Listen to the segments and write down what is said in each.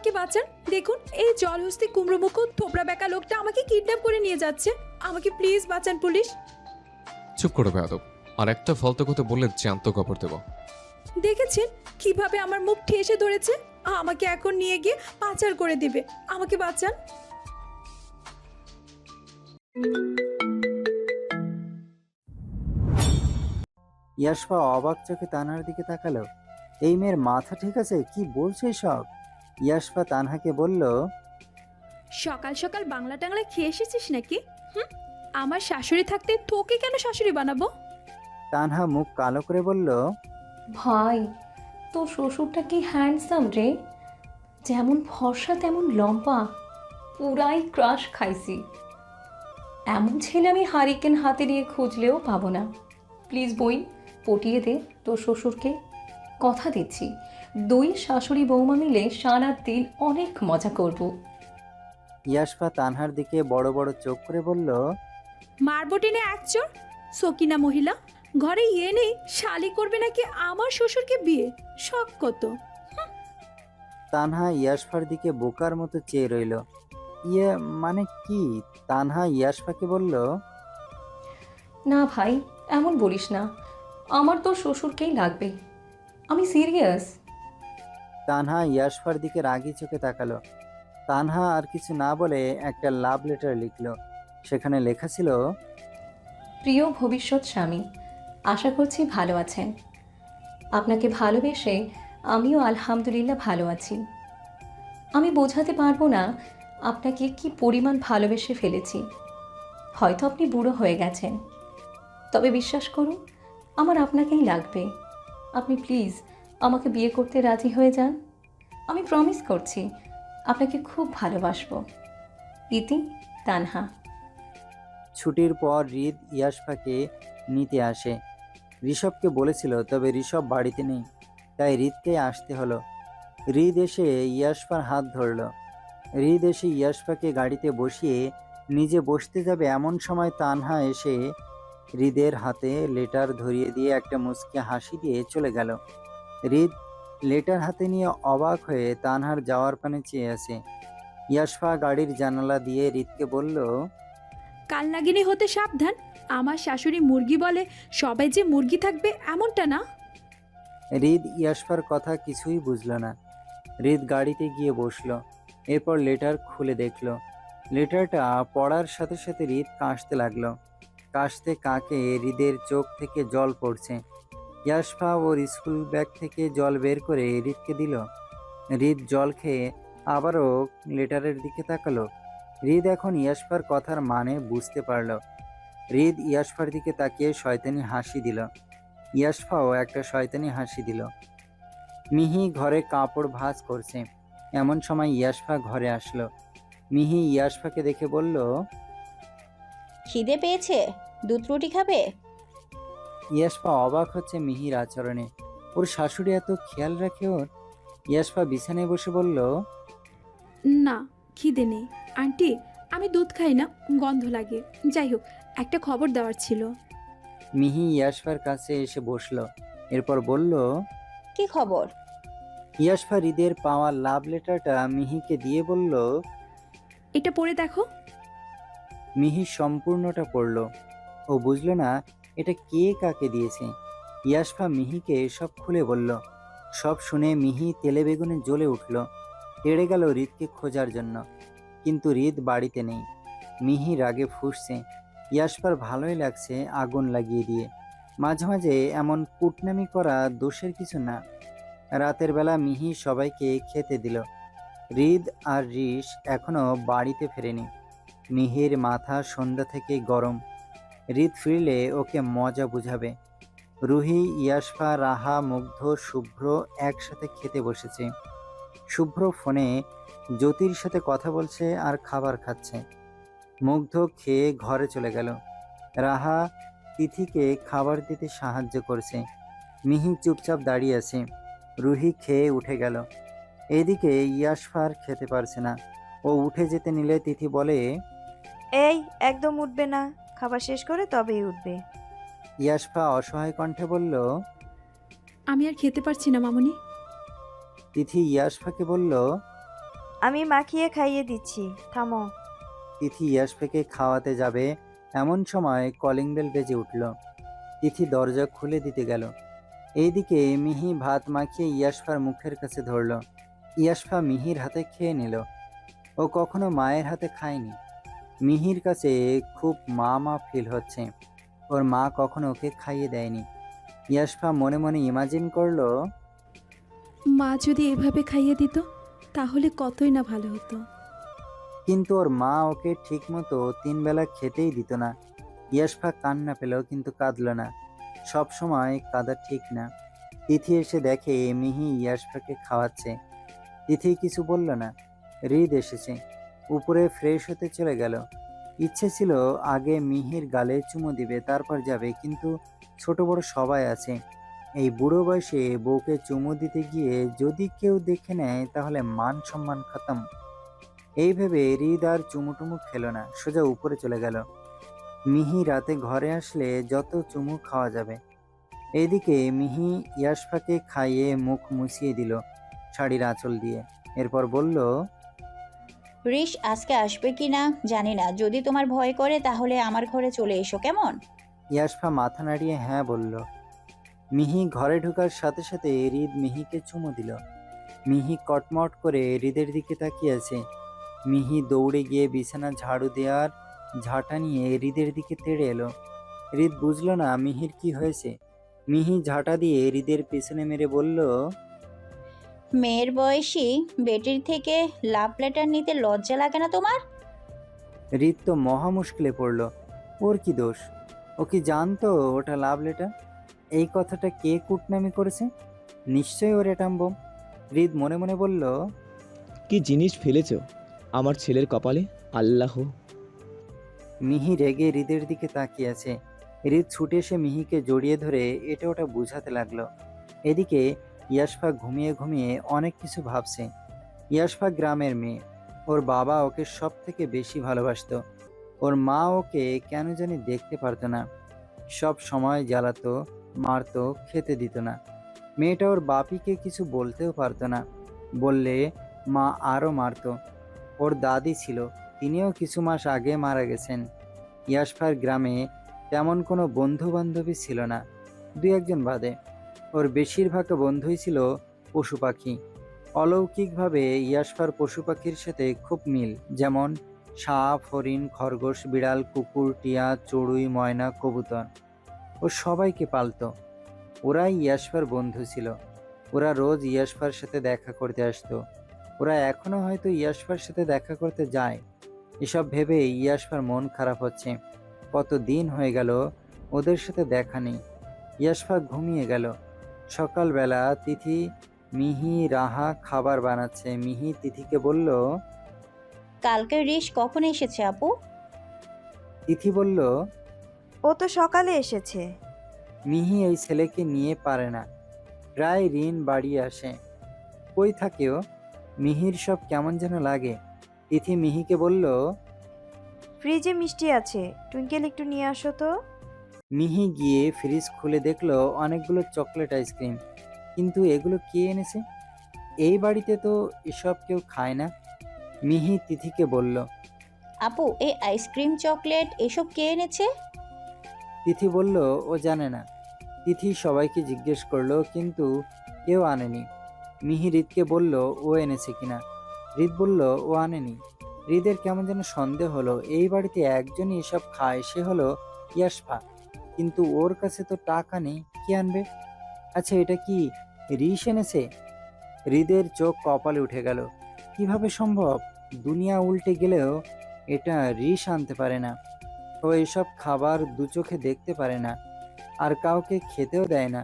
আমাকে বাঁচান। দেখুন এই জলহস্তি কুমড়ো মুখ থোবড়া বেকা লোকটা আমাকে কিডন্যাপ করে নিয়ে যাচ্ছে। আমাকে প্লিজ বাঁচান পুলিশ। চুপ করো বেয়াদব, আর একটা ফালতু কথা বললে জ্যান্ত কবর দেব। দেখেছেন কিভাবে আমার মুখ ঠেসে ধরেছে? আমাকে এখন নিয়ে গিয়ে পাচার করে দিবে। আমাকে বাঁচান। ইয়াশফা অবাক চোখে তানহার দিকে তাকালো। এই মেয়ের মাথা ঠিক আছে? কি বলছে সব? ইয়াশফা তানহাকে বলল, সকাল সকাল বাংলা টাংলা খেয়ে এসেছিস নাকি? আমার শাশুড়ি থাকতে তোকে কেন শাশুড়ি বানাবো? তানহা মুখ কালো করে বলল, ভাই, তোর শ্বশুরটা কি হ্যান্ডসাম রে! যেমন ফর্সা তেমন লম্বা, পুরাই ক্রাশ খাইছি। এমন ছেলে আমি হারিকেন হাতে নিয়ে খুঁজলেও পাবো না। প্লিজ বই পটিয়ে দে তোর শ্বশুরকে। কথা দিচ্ছি, দুই শাশুড়ি বৌমা মিলে সারা দিন অনেক মজা করব। ইয়াশফা তানহার দিকে বড় বড় চোখ করে বলল, মারবো টেনে এক চোর। সকিনা মহিলা ঘরে এনে শালি করবে নাকি আমার শ্বশুরকে বিয়ে? শখ কত! তানহা ইয়াশফার দিকে বোকার মতো চেয়ে রইল। ইয়ে মানে কি? তানহা ইয়াশফাকে বলল, না ভাই, এমন বলিস না। আমার তোর শ্বশুরকেই লাগবে, আমি সিরিয়াস। তানহা ইয়াশফার দিকে রাগি চোখে তাকালো। তানহা আর কিছু না বলে একটা লাভ লেটার লিখলো। সেখানে লেখা ছিল, প্রিয় ভবিষ্যৎ স্বামী, আশা করছি ভালো আছেন। আপনাকে ভালোবেসে আমিও আলহামদুলিল্লাহ ভালো আছি। আমি বোঝাতে পারবো না আপনাকে কি পরিমাণ ভালোবেসে ফেলেছি। হয়তো আপনি বুড়ো হয়ে গেছেন, তবে বিশ্বাস করুন আমার আপনাকেই লাগবে। আপনি প্লিজ আমাকে বিয়ে করতে রাজি হয়ে যান। আমি প্রমিস করছি আপনাকে খুব ভালোবাসবো। ইতি, তানহা। ছুটির পর হৃদ ইয়াশফাকে নিতে আসে। ঋষভকে বলেছিল, তবে ঋষভ বাড়িতে নেই, তাই হৃদকে আসতে হলো। হৃদ এসে ইয়াশফার হাত ধরল। হৃদ এসে ইয়াশফাকে গাড়িতে বসিয়ে নিজে বসতে যাবে এমন সময় তানহা এসে হৃদের হাতে লেটার ধরিয়ে দিয়ে একটা মুচকি হাসি দিয়ে চলে গেল। হৃদ লেটার হাতে নিয়ে অবাক হয়ে তানহার যাওয়ার পানে চেয়ে আছে। ইয়াশফা গাড়ির জানালা দিয়ে হৃদকে বলল, কাল নাগিনী হতে সাবধান। আমার শাশুড়ি মুরগি বলে সবাই যে মুরগি থাকবে এমনটা না। হৃদ ইয়াশফার কথা কিছুই বুঝল না। হৃদ গাড়িতে গিয়ে বসলো। এরপর লেটার খুলে দেখলো। লেটারটা পড়ার সাথে সাথে হৃদ কাশতে লাগলো। কাশতে কাকে হৃদের চোখ থেকে জল পড়ছে। ইয়াশফা ওর স্কুল ব্যাগ থেকে জল বের করে হৃদকে দিল। হৃদ জল খেয়ে আবারও লেটারের দিকে তাকালো। হৃদ এখন ইয়াশফার কথার মানে বুঝতে পারল। হৃদ ইয়াশফার দিকে তাকিয়ে শয়তানি হাসি দিল। ইয়াশফাও একটা শয়তানি হাসি দিল। মিহি ঘরে কাপড় ভাঁজ করছে। এমন সময় ইয়াশফা ঘরে আসলো। মিহি ইয়াশফাকে দেখে বলল, খিদে পেয়েছে, দুধ রুটি খাবে? ইয়াশফা অবাক হচ্ছে মিহির আচরণে। ওর শাশুড়ি এত খেয়াল রাখে ওর। ইয়াশফা বিছানায় বসে বলল, না, খিদে নেই আন্টি। আমি দুধ খাই না, গন্ধ লাগে। যাই হোক, একটা খবর দেওয়ার ছিল। মিহি ইয়াশফার কাছে এসে বসলো। এরপর বলল, কি খবর? ইয়াশফা হৃদের পাওয়া লাভ লেটারটা মিহিকে দিয়ে বলল। এটা পড়ে দেখো। মিহি সম্পূর্ণটা পড়ল। ও বুঝল না এটা কে কাকে দিয়েছে। ইয়াশফা মিহিকে সব খুলে বলল। সব শুনে মিহি তেলে বেগুনে জ্বলে উঠল। তেড়ে গেল হৃদকে খোঁজার জন্য, কিন্তু হৃদ বাড়িতে নেই। মিহি রাগে ফুঁসছে। ইয়াশফার ভালোই লাগছে আগুন লাগিয়ে দিয়ে। মাঝে মাঝে এমন কুটনামি করা দোষের কিছু না। রাতের বেলা মিহি সবাইকে খেতে দিল। হৃদ আর ঋষ এখনো বাড়িতে ফেরেনি। মিহির মাথা সন্ধ্যা থেকে গরম। হৃদ ফিরলে ওকে মজা বুঝাবে। রুহি, ইয়াশফা, রাহা, মুগ্ধ, শুভ্র একসাথে খেতে বসেছে। শুভ্র ফোনে জ্যোতির সাথে কথা বলছে আর খাবার খাচ্ছে। মুগ্ধ খেয়ে ঘরে চলে গেল। রাহা তিথিকে খাবার দিতে সাহায্য করছে। মিহি চুপচাপ দাঁড়িয়ে আছে। রুহি খেয়ে উঠে গেল। এদিকে ইয়াশফা আর খেতে পারছে না। ও উঠে যেতে নিলে তিথি বলে, এই একদম উঠবে না, খাবার শেষ করে তবেই উঠবে। ইয়াশফা অসহায় কণ্ঠে বলল। আমি আর খেতে পারছি না মামুনি। তিথি ইয়াশফাকে বলল, আমি মাখিয়ে খাইয়ে দিচ্ছি, থামো। তিথি ইয়াশফাকে খাওয়াতে যাবে এমন সময় কলিং বেল বেজে উঠল। তিথি দরজা খুলে দিতে গেল। এইদিকে মিহি ভাত মাখিয়ে ইয়াশফার মুখের কাছে ধরল। ইয়াশফা মিহির হাতে খেয়ে নিল। ও কখনো মায়ের হাতে খায়নি। মিহির কাছে খুব মা মা ফিল হচ্ছে। ওর মা কখনো ওকে খাইয়ে দেয়নি। ইয়াশফা মনে মনে ইমাজিন করলো, মা যদি এভাবে খাইয়ে দিত তাহলে কতই না ভালো হতো। কিন্তু ওর মা ওকে ঠিক মতো 3 বেলা খেতেই দিত না। ইয়াশফা কান্না পেল কিন্তু কাঁদল না। সব সময় কাঁদা ঠিক না। তিথি এসে দেখে মিহি ইয়াশফাকে খাওয়াচ্ছে। তিথি কিছু বলল না। হৃদ এসেছে, উপরে ফ্রেশ হতে চলে গেল। ইচ্ছে ছিল আগে মিহির গালে চুমু দিবে, তারপর যাবে, কিন্তু ছোট বড় সবাই আছে। এই বুড়ো বয়সে বউকে চুমু দিতে গিয়ে যদি কেউ দেখে নেয় তাহলে মান সম্মান খতম। এই ভেবে হৃদ আর চুমুটুমু খেলো না, সোজা উপরে চলে গেল। মিহি রাতে ঘরে আসলে যত চুমু খাওয়া যাবে। এইদিকে মিহি ইয়াশফাকে খাইয়ে মুখ মুছিয়ে দিল শাড়ির আঁচল দিয়ে। এরপর বলল, রিশ আজকে আসবে কি না জানি না, যদি তোমার ভয় করে তাহলে আমার ঘরে চলে এসো, কেমন? ইয়াশফা মাথা নাড়িয়ে হ্যাঁ বলল। মিহি ঘরে ঢোকার সাথে সাথে হৃদ মিহিকে চুমু দিল। মিহি কটমট করে হৃদের দিকে তাকিয়ে আছে। মিহি দৌড়ে গিয়ে বিছানা ঝাড়ু দেওয়ার ঝাঁটা নিয়ে হৃদের দিকে তেড়ে এলো। হৃদ বুঝলো না মিহির কি হয়েছে। মিহি ঝাঁটা দিয়ে হৃদের পেছনে মেরে বলল, মেয়ের বয়সী বেটির থেকে লাভ লেটার নিতে লজ্জা লাগে না তোমার? হৃদ তো মহা মুশকিলে পড়ল। ওর কি দোষ? ও কি জানতো ওটা লাভ লেটার? এই কথাটা কে কুটনামি করেছে? নিশ্চয়ই ওর এটাম বোম। হৃদ মনে মনে বলল, কি জিনিস ফেলেছ আমার ছেলের কপালে, আল্লাহ। মিহি রেগে হৃদের দিকে তাকিয়ে আছে। হৃদ ছুটে এসে মিহিকে জড়িয়ে ধরে এটা ওটা বুঝাতে লাগলো। এদিকে ইয়াশফা ঘুমিয়ে ঘুমিয়ে অনেক কিছু ভাবছে। ইয়াশফা গ্রামের মেয়ে। ওর বাবা ওকে সব থেকে বেশি ভালোবাসতো। ওর মা ওকে কেন জানি দেখতে পারতো না। সব সময় জ্বালাতো, মারতো, খেতে দিত না। মেয়েটা ওর বাপিকে কিছু বলতেও পারতো না। বললে মা আরও মারতো। ওর দাদি ছিল, তিনিও কিছু মাস আগে মারা গেছেন। ইয়াশফার গ্রামে তেমন কোনো বন্ধু বান্ধবী ছিল না, 2-1 জন বাদে। ওর বেশিরভাগ বন্ধুই ছিল পশু পাখি। অলৌকিকভাবে ইয়াশফার পশু পাখির সাথে খুব মিল, যেমন সাপ, হরিণ, খরগোশ, বিড়াল, কুকুর, টিয়া, চড়ুই, ময়না, কবুতর। ও সবাইকে পালতো। ওরাই ইয়াশফার বন্ধু ছিল। ওরা রোজ ইয়াশফার সাথে দেখা করতে আসতো। ওরা এখনো হয়তো ইয়াশফার সাথে দেখা করতে যায়। এসব ভেবে ইয়াশফার মন খারাপ হচ্ছে। কত দিন হয়ে গেল ওদের সাথে দেখা নেই। ইয়াশফা ঘুমিয়ে গেল। সকালবেলা তিথি, মিহি, রাহা খাবার বানাচ্ছে। মিহি তিথিকে বলল, কালকে রিশ কখন এসেছে আপু? তিথি বলল, ও তো সকালে এসেছে। মিহি এই ছেলেকে নিয়ে পারে না। প্রায় ঋণ বাড়িয়ে আসে। কই থাকে ও? মিহির সব কেমন যেন লাগে। তিথি মিহিকে বলল, ফ্রিজে মিষ্টি আছে, টুইঙ্কেল একটু নিয়ে আসো তো। মিহি গিয়ে ফ্রিজ খুলে দেখলো অনেকগুলো চকলেট আইসক্রিম। কিন্তু এগুলো কে এনেছে? এই বাড়িতে তো এসব কেউ খায় না। মিহি তিথিকে বলল। আপু, এই আইসক্রিম চকলেট এসব কে এনেছে? তিথি বলল ও জানে না। তিথি সবাইকে জিজ্ঞেস করলো কিন্তু কেউ আনেনি। মিহি হৃদকে বলল ও এনেছে কিনা। হৃদ বলল ও আনেনি। হৃদের কেমন যেন সন্দেহ হলো। এই বাড়িতে একজনই এসব খায়, সে হলো ইয়াশফা। কিন্তু ওর কাছে তো টাকা নেই, কি আনবে? আচ্ছা, এটা কি রিশ এনেছে? হৃদের চোখ কপালে উঠে গেল। কিভাবে সম্ভব? দুনিয়া উল্টে গেলেও এটা রিশ আনতে পারে না। ও এসব খাবার দু চোখে দেখতে পারে না, আর কাউকে খেতেও দেয় না।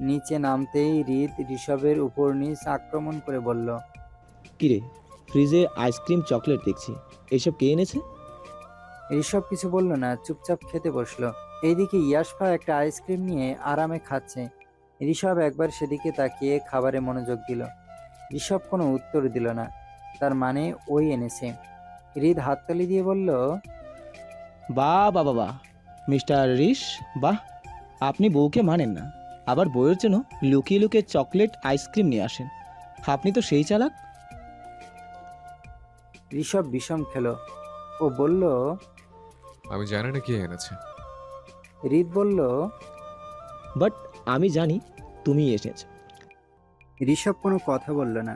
নিচে নামতেই হৃদ ঋষভের উপর নিচ আক্রমণ করে বলল, কিরে, ফ্রিজে আইসক্রিম চকলেট দেখছি, এসব কে এনেছে? ঋষভ কিছু বলল না, চুপচাপ খেতে বসলো। এইদিকে ইয়াশফা একটা আইসক্রিম নিয়ে আরামে খাচ্ছে। ঋষভ একবার সেদিকে তাকিয়ে খাবারে মনোযোগ দিল। ঋষভ কোনো উত্তর দিল না। তার মানে ওই এনেছে। হৃদ হাততালি দিয়ে বলল, বাহ বাহ বাহ বাহ, মিস্টার রিশ, বাহ। আপনি বউকে মানেন না, আবার বউয়ের জন্য লুকিয়ে লুকিয়ে চকলেট আইসক্রিম নিয়ে আসেন। আপনি তো সেই চালাক। ঋষভ বিষম খেলো। ও বলল, আমি জানি না কে এনেছে। রিত বলল, বাট আমি জানি তুমি এসেছো। ঋষভ কোনো কথা বলল না।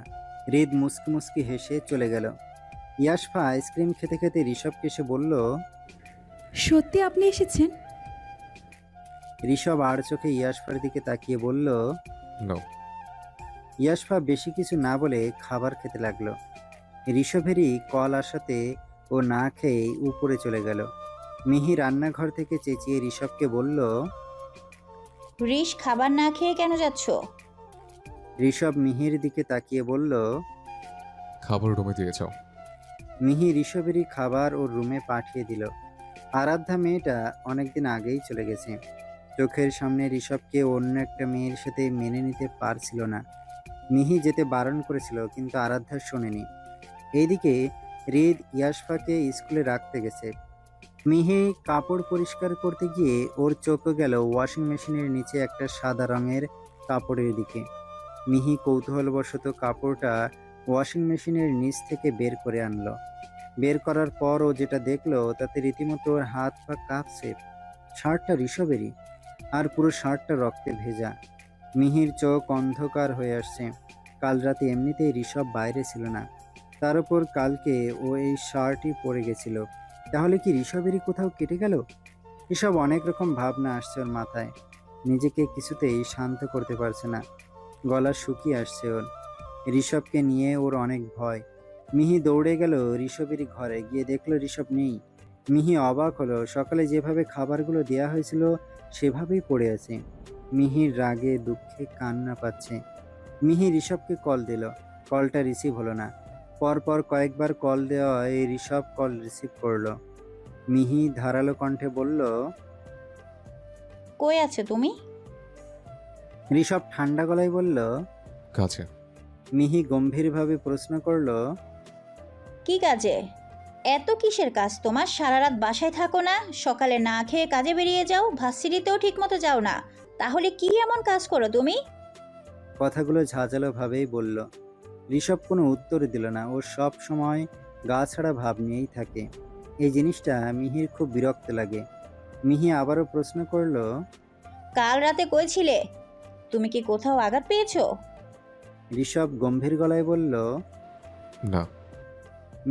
হৃদ মুসকি মুসকি হেসে চলে গেল। ইয়াশফা আইসক্রিম খেতে খেতে ঋষভকে এসে বলল, সত্যি আপনি এসেছেন? ঋষভ আর চোখে ইয়াশফার দিকে তাকিয়ে বলল। নো। ইয়াশফা বেশি কিছু না বলে খাবার খেতে লাগলো। ঋষভেরই কল আসাতে ও না খেয়ে উপরে চলে গেল। মিহি রান্নাঘর থেকে চেঁচিয়ে ঋষভকে বলল। রিশ, খাবার না খেয়ে কেন যাচ্ছ? ঋষভ মিহির দিকে তাকিয়ে বলল। খাবার রুমে দিয়ে যাও। মিহি ঋষভেরই খাবার ওর রুমে পাঠিয়ে দিল। আরাধ্যা মেয়েটা অনেকদিন আগেই চলে গেছে। চোখের সামনে ঋষভকে অন্য একটা মেয়ের সাথে মেনে নিতে পারছিল না। মিহি যেতে বারণ করেছিল, কিন্তু আরাধ্যা শোনেনি। এইদিকে হৃদ ইয়াশফাকে স্কুলে রাখতে গেছে। মিহি কাপড় পরিষ্কার করতে গিয়ে ওর চোখে গেল ওয়াশিং মেশিনের নিচে একটা সাদা রঙের কাপড়ের দিকে। মিহি কৌতূহলবশত কাপড়টা ওয়াশিং মেশিনের নিচ থেকে বের করে আনলো। বের করার পর ও যেটা দেখলো তাতে রীতিমতো ওর হাত পা কাঁপছে। শার্টটা ঋষভেরই, আর পুরো শার্টটা রক্তে ভেজা। মিহির চোখ অন্ধকার হয়ে আসছে। কাল রাতে এমনিতেই ঋষভ বাইরে ছিল না, তার উপর কালকে ও এই শার্টই পরে গেছিল। তাহলে কি ঋষভেরই কোথাও কেটে গেল? এসব অনেক রকম ভাবনা আসছে ওর মাথায়। নিজেকে কিছুতেই শান্ত করতে পারছে না। গলা শুকিয়ে আসছে ওর। ঋষভকে নিয়ে ওর অনেক ভয়। মিহি দৌড়ে গেল ঋষভেরই ঘরে, গিয়ে দেখলো ঋষভ নেই। মিহি অবাক হলো, সকালে যেভাবে খাবারগুলো দেয়া হয়েছিল সেভাবেই পড়ে আছে। মিহির রাগে দুঃখে কান্না পাচ্ছে। মিহি ঋষভকে কল দিল, কলটা রিসিভ হলো না। পরপর কয়েকবার কল দেওয়ায় ঋষভ কল রিসিভ করলো। মিহি ধারালো কণ্ঠে বলল। কই আছে তুমি? ঋষভ ঠান্ডা গলায় বলল। কাছে। মিহি গম্ভীরভাবে প্রশ্ন করলো। কি কাজে? এত কিসের কাজ তোমার? সারা রাত বাসায় থাকো না, সকালে না খেয়ে কাজে বেরিয়ে যাও, ভার্সিটিতেও ঠিক মতো যাও না, তাহলে কি এমন কাজ করো তুমি? কথাগুলো ঝাঁঝালো ভাবেই বলল। ঋষভ কোনো উত্তর দিল না। ও সব সময় গা ছাড়া ভাব নিয়েই থাকে। এই জিনিসটা মিহির খুব বিরক্ত লাগে। মিহি আবারও প্রশ্ন করলো। কাল রাতে কই ছিলে? তুমি কি কোথাও আঘাত পেয়েছো? ঋষভ গম্ভীর গলায় বলল। না।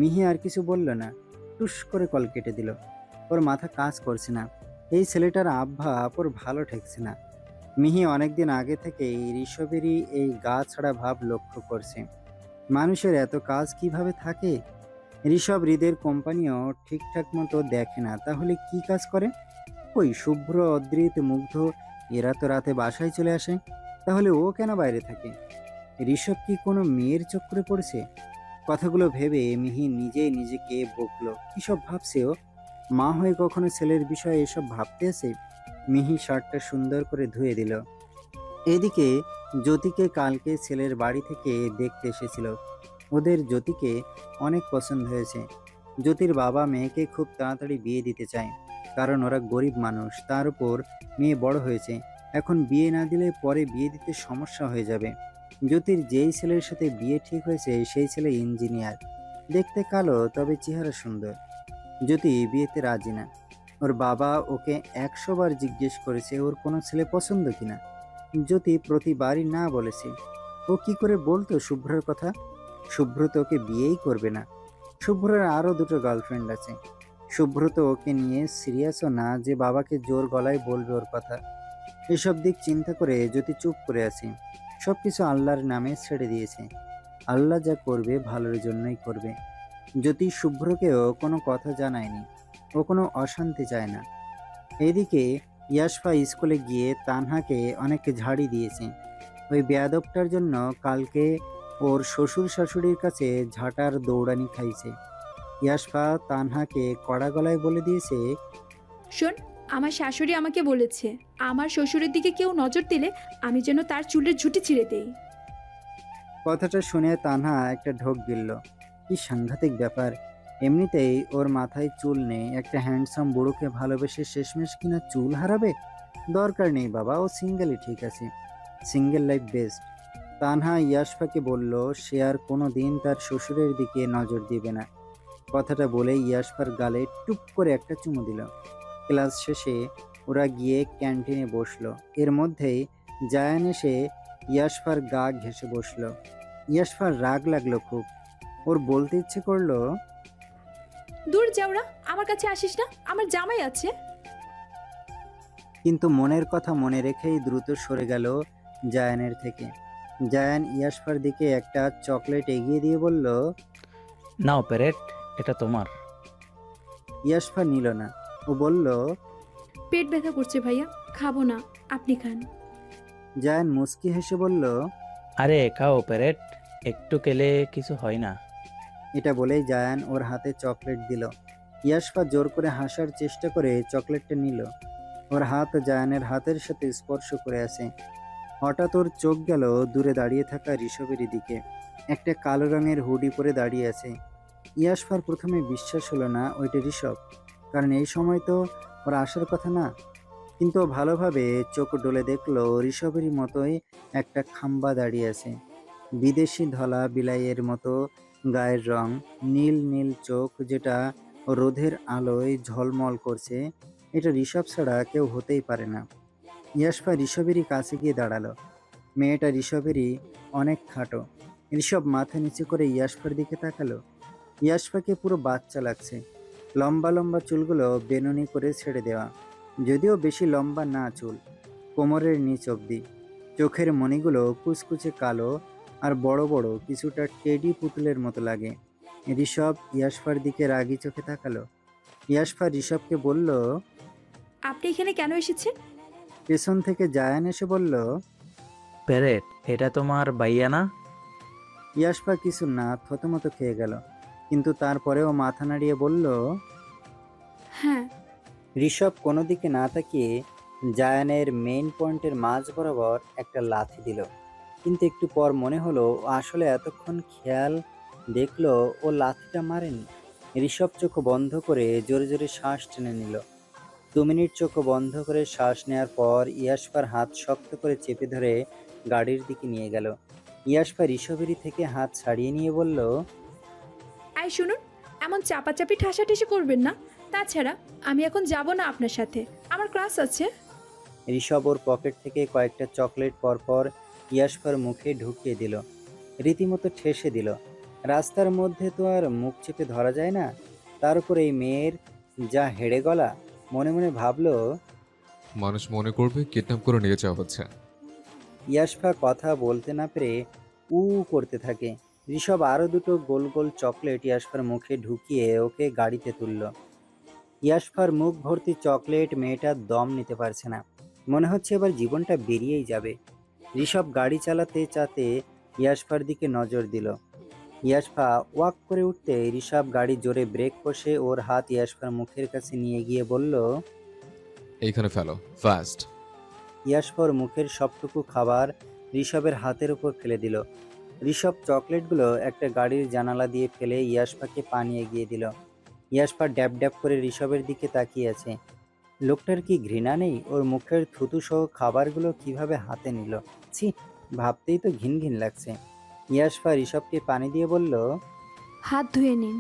মিহি আর কিছু বলল না, টুস করে কল কেটে দিল। ওর মাথা কাজ করছে না। এই ছেলেটার আবভাব ওর ভালো ঠেকছে না। মিহি অনেকদিন আগে থেকেই ঋষভেরই এই গা ছাড়া ভাব লক্ষ্য করছে। মানুষের এত কাজ কিভাবে থাকে? ঋষভ হৃদের কোম্পানিও ঠিকঠাক মতো দেখে না, তাহলে কি কাজ করে? ওই শুভ্র, অদ্রিত, মুগ্ধ এরা তো রাতে বাসায় চলে আসে, তাহলে ও কেন বাইরে থাকে? ঋষভ কি কোনো মেয়ের চক্করে পড়েছে? কথাগুলো ভেবে মিহি নিজেই নিজেকে বকলো। কিসব ভাবছে ও? মা হয়ে কখনো ছেলের বিষয়ে এসব ভাবতে আছে? মিহি শার্টটা সুন্দর করে ধুয়ে দিল। এদিকে জ্যোতিকে কালকে ছেলের বাড়ি থেকে দেখতে এসেছিল। ওদের জ্যোতিকে অনেক পছন্দ হয়েছে। জ্যোতির বাবা মেয়েকে খুব তাড়াতাড়ি বিয়ে দিতে চায়, কারণ ওরা গরিব মানুষ। তার উপর মেয়ে বড় হয়েছে, এখন বিয়ে না দিলে পরে বিয়ে দিতে সমস্যা হয়ে যাবে। জ্যোতির যেই ছেলের সাথে বিয়ে ঠিক হয়েছে সেই ছেলে ইঞ্জিনিয়ার, দেখতে কালো তবে চেহারা সুন্দর। জ্যোতি বিয়েতে রাজি না। ওর বাবা ওকে 100 বার জিজ্ঞেস করেছে ওর কোনো ছেলে পছন্দ কিনা। জ্যোতি প্রতিবারই না বলেছে। ও কি করে বলতো শুভ্রর কথা? শুভ্র তো ওকে বিয়েই করবে না। শুভ্রর আরও 2টো গার্লফ্রেন্ড আছে। শুভ্র তো ওকে নিয়ে সিরিয়াসও না যে বাবাকে জোর গলায় বলবে ওর কথা। এসব দিক চিন্তা করে জ্যোতি চুপ করে আছে। সব কিছু আল্লাহর নামে ছেড়ে দিয়েছে। আল্লাহ যা করবে ভালোর জন্যই করবে। জ্যোতি শুভ্রকেও কোনো কথা জানায়নি। ও কোনো অশান্তি চায় না। এদিকে ইয়াশফা স্কুলে গিয়ে তানহাকে অনেক ঝাড়ি দিয়েছে। ওই বেয়াদবটার জন্য কালকে ওর শ্বশুর শাশুড়ির কাছে ঝাঁটার দৌড়ানি খাইছে। ইয়াশফা তানহাকে কড়া গলায় বলে দিয়েছে, শোন, আমার শাশুড়ি আমাকে বলেছে আমার শ্বশুরের দিকে কেউ নজর দিলে আমি যেন তার চুলের ঝুঁটি ছিঁড়ে দেই। কথাটা শুনে তানহা একটা ঢোক গিলল। কি সাংঘাতিক ব্যাপার! এমনিতেই ওর মাথায় চুল নেই, একটা হ্যান্ডসাম বুড়োকে ভালোবেসে শেষমেশ কিনা চুল হারাবে? দরকার নেই বাবা, ও সিঙ্গেলই ঠিক আছে। Single life best. তানহা ইয়াশফাকে বলল সে আর কোনো দিন তার শ্বশুরের দিকে নজর দিবে না। কথাটা বলে ইয়াসফার গালে টুপ করে একটা চুমু দিল। ক্লাস শেষে ওরা গিয়ে ক্যান্টিনে বসলো। এর মধ্যেই জায়ান এসে ইয়াসফার গা ঘেঁষে বসলো। ইয়াসফার রাগ লাগলো খুব। ওর বলতে ইচ্ছে করলো, দূর যাওরা, আমার কাছে আসিস না, আমার জামাই আছে। কিন্তু মনের কথা মনে রেখেই দ্রুত সরে গেল জায়ানের থেকে। জায়ান ইয়াসফার দিকে একটা চকলেট এগিয়ে দিয়ে বলল, নাও প্যারেট, এটা তোমার। ইয়াসফা নিল না। ও বলল, পেট ব্যথা করছে ভাইয়া, খাবো না, আপনি খান। জায়ান মুচকি হেসে বলল, আরে খাও প্যারেট, একটু খেলে কিছু হয় না। এটা বলেই জায়ান ওর হাতে চকলেট দিল। ইয়াসফা জোর করে হাসার চেষ্টা করে চকলেটটা নিল। ওর হাত জায়ানের হাতের সাথে স্পর্শ করে আছে। হঠাৎ ওর চোখ গেল দূরে দাঁড়িয়ে থাকা ঋষভের দিকে। একটা কালো রঙের হুডি পরে দাঁড়িয়ে আছে। ইয়াসফার প্রথমে বিশ্বাস হলো না ওইটা ঋষভ, কারণ এই সময় তো ওর আসার কথা না। কিন্তু ও ভালোভাবে চোখ ডলে দেখলো ঋষভেরই মতোই একটা খাম্বা দাঁড়িয়ে আছে। বিদেশি ধলা বিলাইয়ের মতো গায়ের রং, নীল নীল চোখ যেটা রোদের আলোয় ঝলমল করছে। এটা ঋষভ ছাড়া কেউ হতেই পারে না। ইয়াসফা ঋষভেরই কাছে গিয়ে দাঁড়ালো। মেয়েটা ঋষভেরই অনেক খাটো। ঋষভ মাথা নিচু করে ইয়াসফার দিকে তাকালো। ইয়াসফাকে পুরো বাচ্চা লাগছে। লম্বা লম্বা চুলগুলো বেনুনি করে ছেড়ে দেওয়া, যদিও বেশি লম্বা না চুল, কোমরের নিচ অবধি। চোখের মণিগুলো কুচকুচে কালো আর বড় বড়, কিছুটা টেডি পুতুলের মতো লাগে। ঋষভ ইয়াসফার দিকে রাগী চোখে তাকালো। ইয়াসফা ঋষভকে বলল, আপনি এখানে কেন এসেছেন? পেছন থেকে জায়ান এসে বলল, প্যারেট, এটা তোমার বাইয়া না? ইয়াসফা কিছু না থতমত খেয়ে গেল, কিন্তু তারপরেও মাথা নাড়িয়ে বলল। হ্যাঁ। ঋষভ কোনো দিকে না তাকিয়ে জায়ানের মেইন পয়েন্টের মাঝ বরাবর একটা লাথি দিল। কিন্তু একটু পর মনে হলো ও আসলে এতক্ষণ খেয়াল দেখলো ও লাথিটা মারেনি। ঋষভ চোখ বন্ধ করে জোরে জোরে শ্বাস টেনে নিল। 2 মিনিট চোখ বন্ধ করে শ্বাস নেওয়ার পর ইয়াসফার হাত শক্ত করে চেপে ধরে গাড়ির দিকে নিয়ে গেল। ইয়াসফা ঋষভেরই থেকে হাত ছাড়িয়ে নিয়ে বলল, আই শুনুন, এমন চাপাচাপি ঠাসাঠাসি করবেন না। তাছাড়া আমি এখন যাব না আপনার সাথে, আমার ক্লাস আছে। ঋষভ ওর পকেট থেকে কয়েকটা চকলেট পরপর ইয়াসফার মুখে ঢুকিয়ে দিল, রীতিমতো ঠেসে দিল। রাস্তার মধ্যে তো আর মুখ চেপে ধরা যায় না। তার উপর এই মেয়ের যা হেড়ে গলা। মনে মনে ভাবলো, মানুষ মনে করবে কিডন্যাপ করে নিয়ে যাওয়া হচ্ছে। ইয়াসফা কথা বলতে না পেরে উ করতে থাকে। ঋষভ আরও দুটো গোল গোল চকলেট ইয়াসফার মুখে ঢুকিয়ে ওকে গাড়িতে তুলল। ইয়াসফার মুখ ভর্তি চকলেট, মেয়েটার দম নিতে পারছে না। মনে হচ্ছে এবার জীবনটা বেরিয়েই যাবে। ঋষভ গাড়ি চালাতে চাতে ইয়াসফার দিকে নজর দিল। ইয়াসফা ওয়াক করে উঠতে ঋষভ গাড়ি জোরে ব্রেক কষে ওর হাত ইয়াসফার মুখের কাছে নিয়ে গিয়ে বলল, এইখানে ফেলো, ফাস্ট। ইয়াসফার মুখের সবটুকু খাবার ঋষভের হাতের উপর ফেলে দিল। ঋষভ চকলেটগুলো একটা গাড়ির জানালা দিয়ে ফেলে ইয়াসফাকে পানি এগিয়ে দিল। ইয়াসফা ড্যাব ড্যাব করে ঋষভের দিকে তাকিয়ে আছে। লোকটার কি ঘৃণা নেই? ওর মুখের থুতু সহ খাবারগুলো কিভাবে হাতে নিল! ছি, ভাবতেই তো ঘিন ঘিন লাগছে। ইয়াসফা ঋষভকে পানি দিয়ে বলল, হাত ধুয়ে নিন।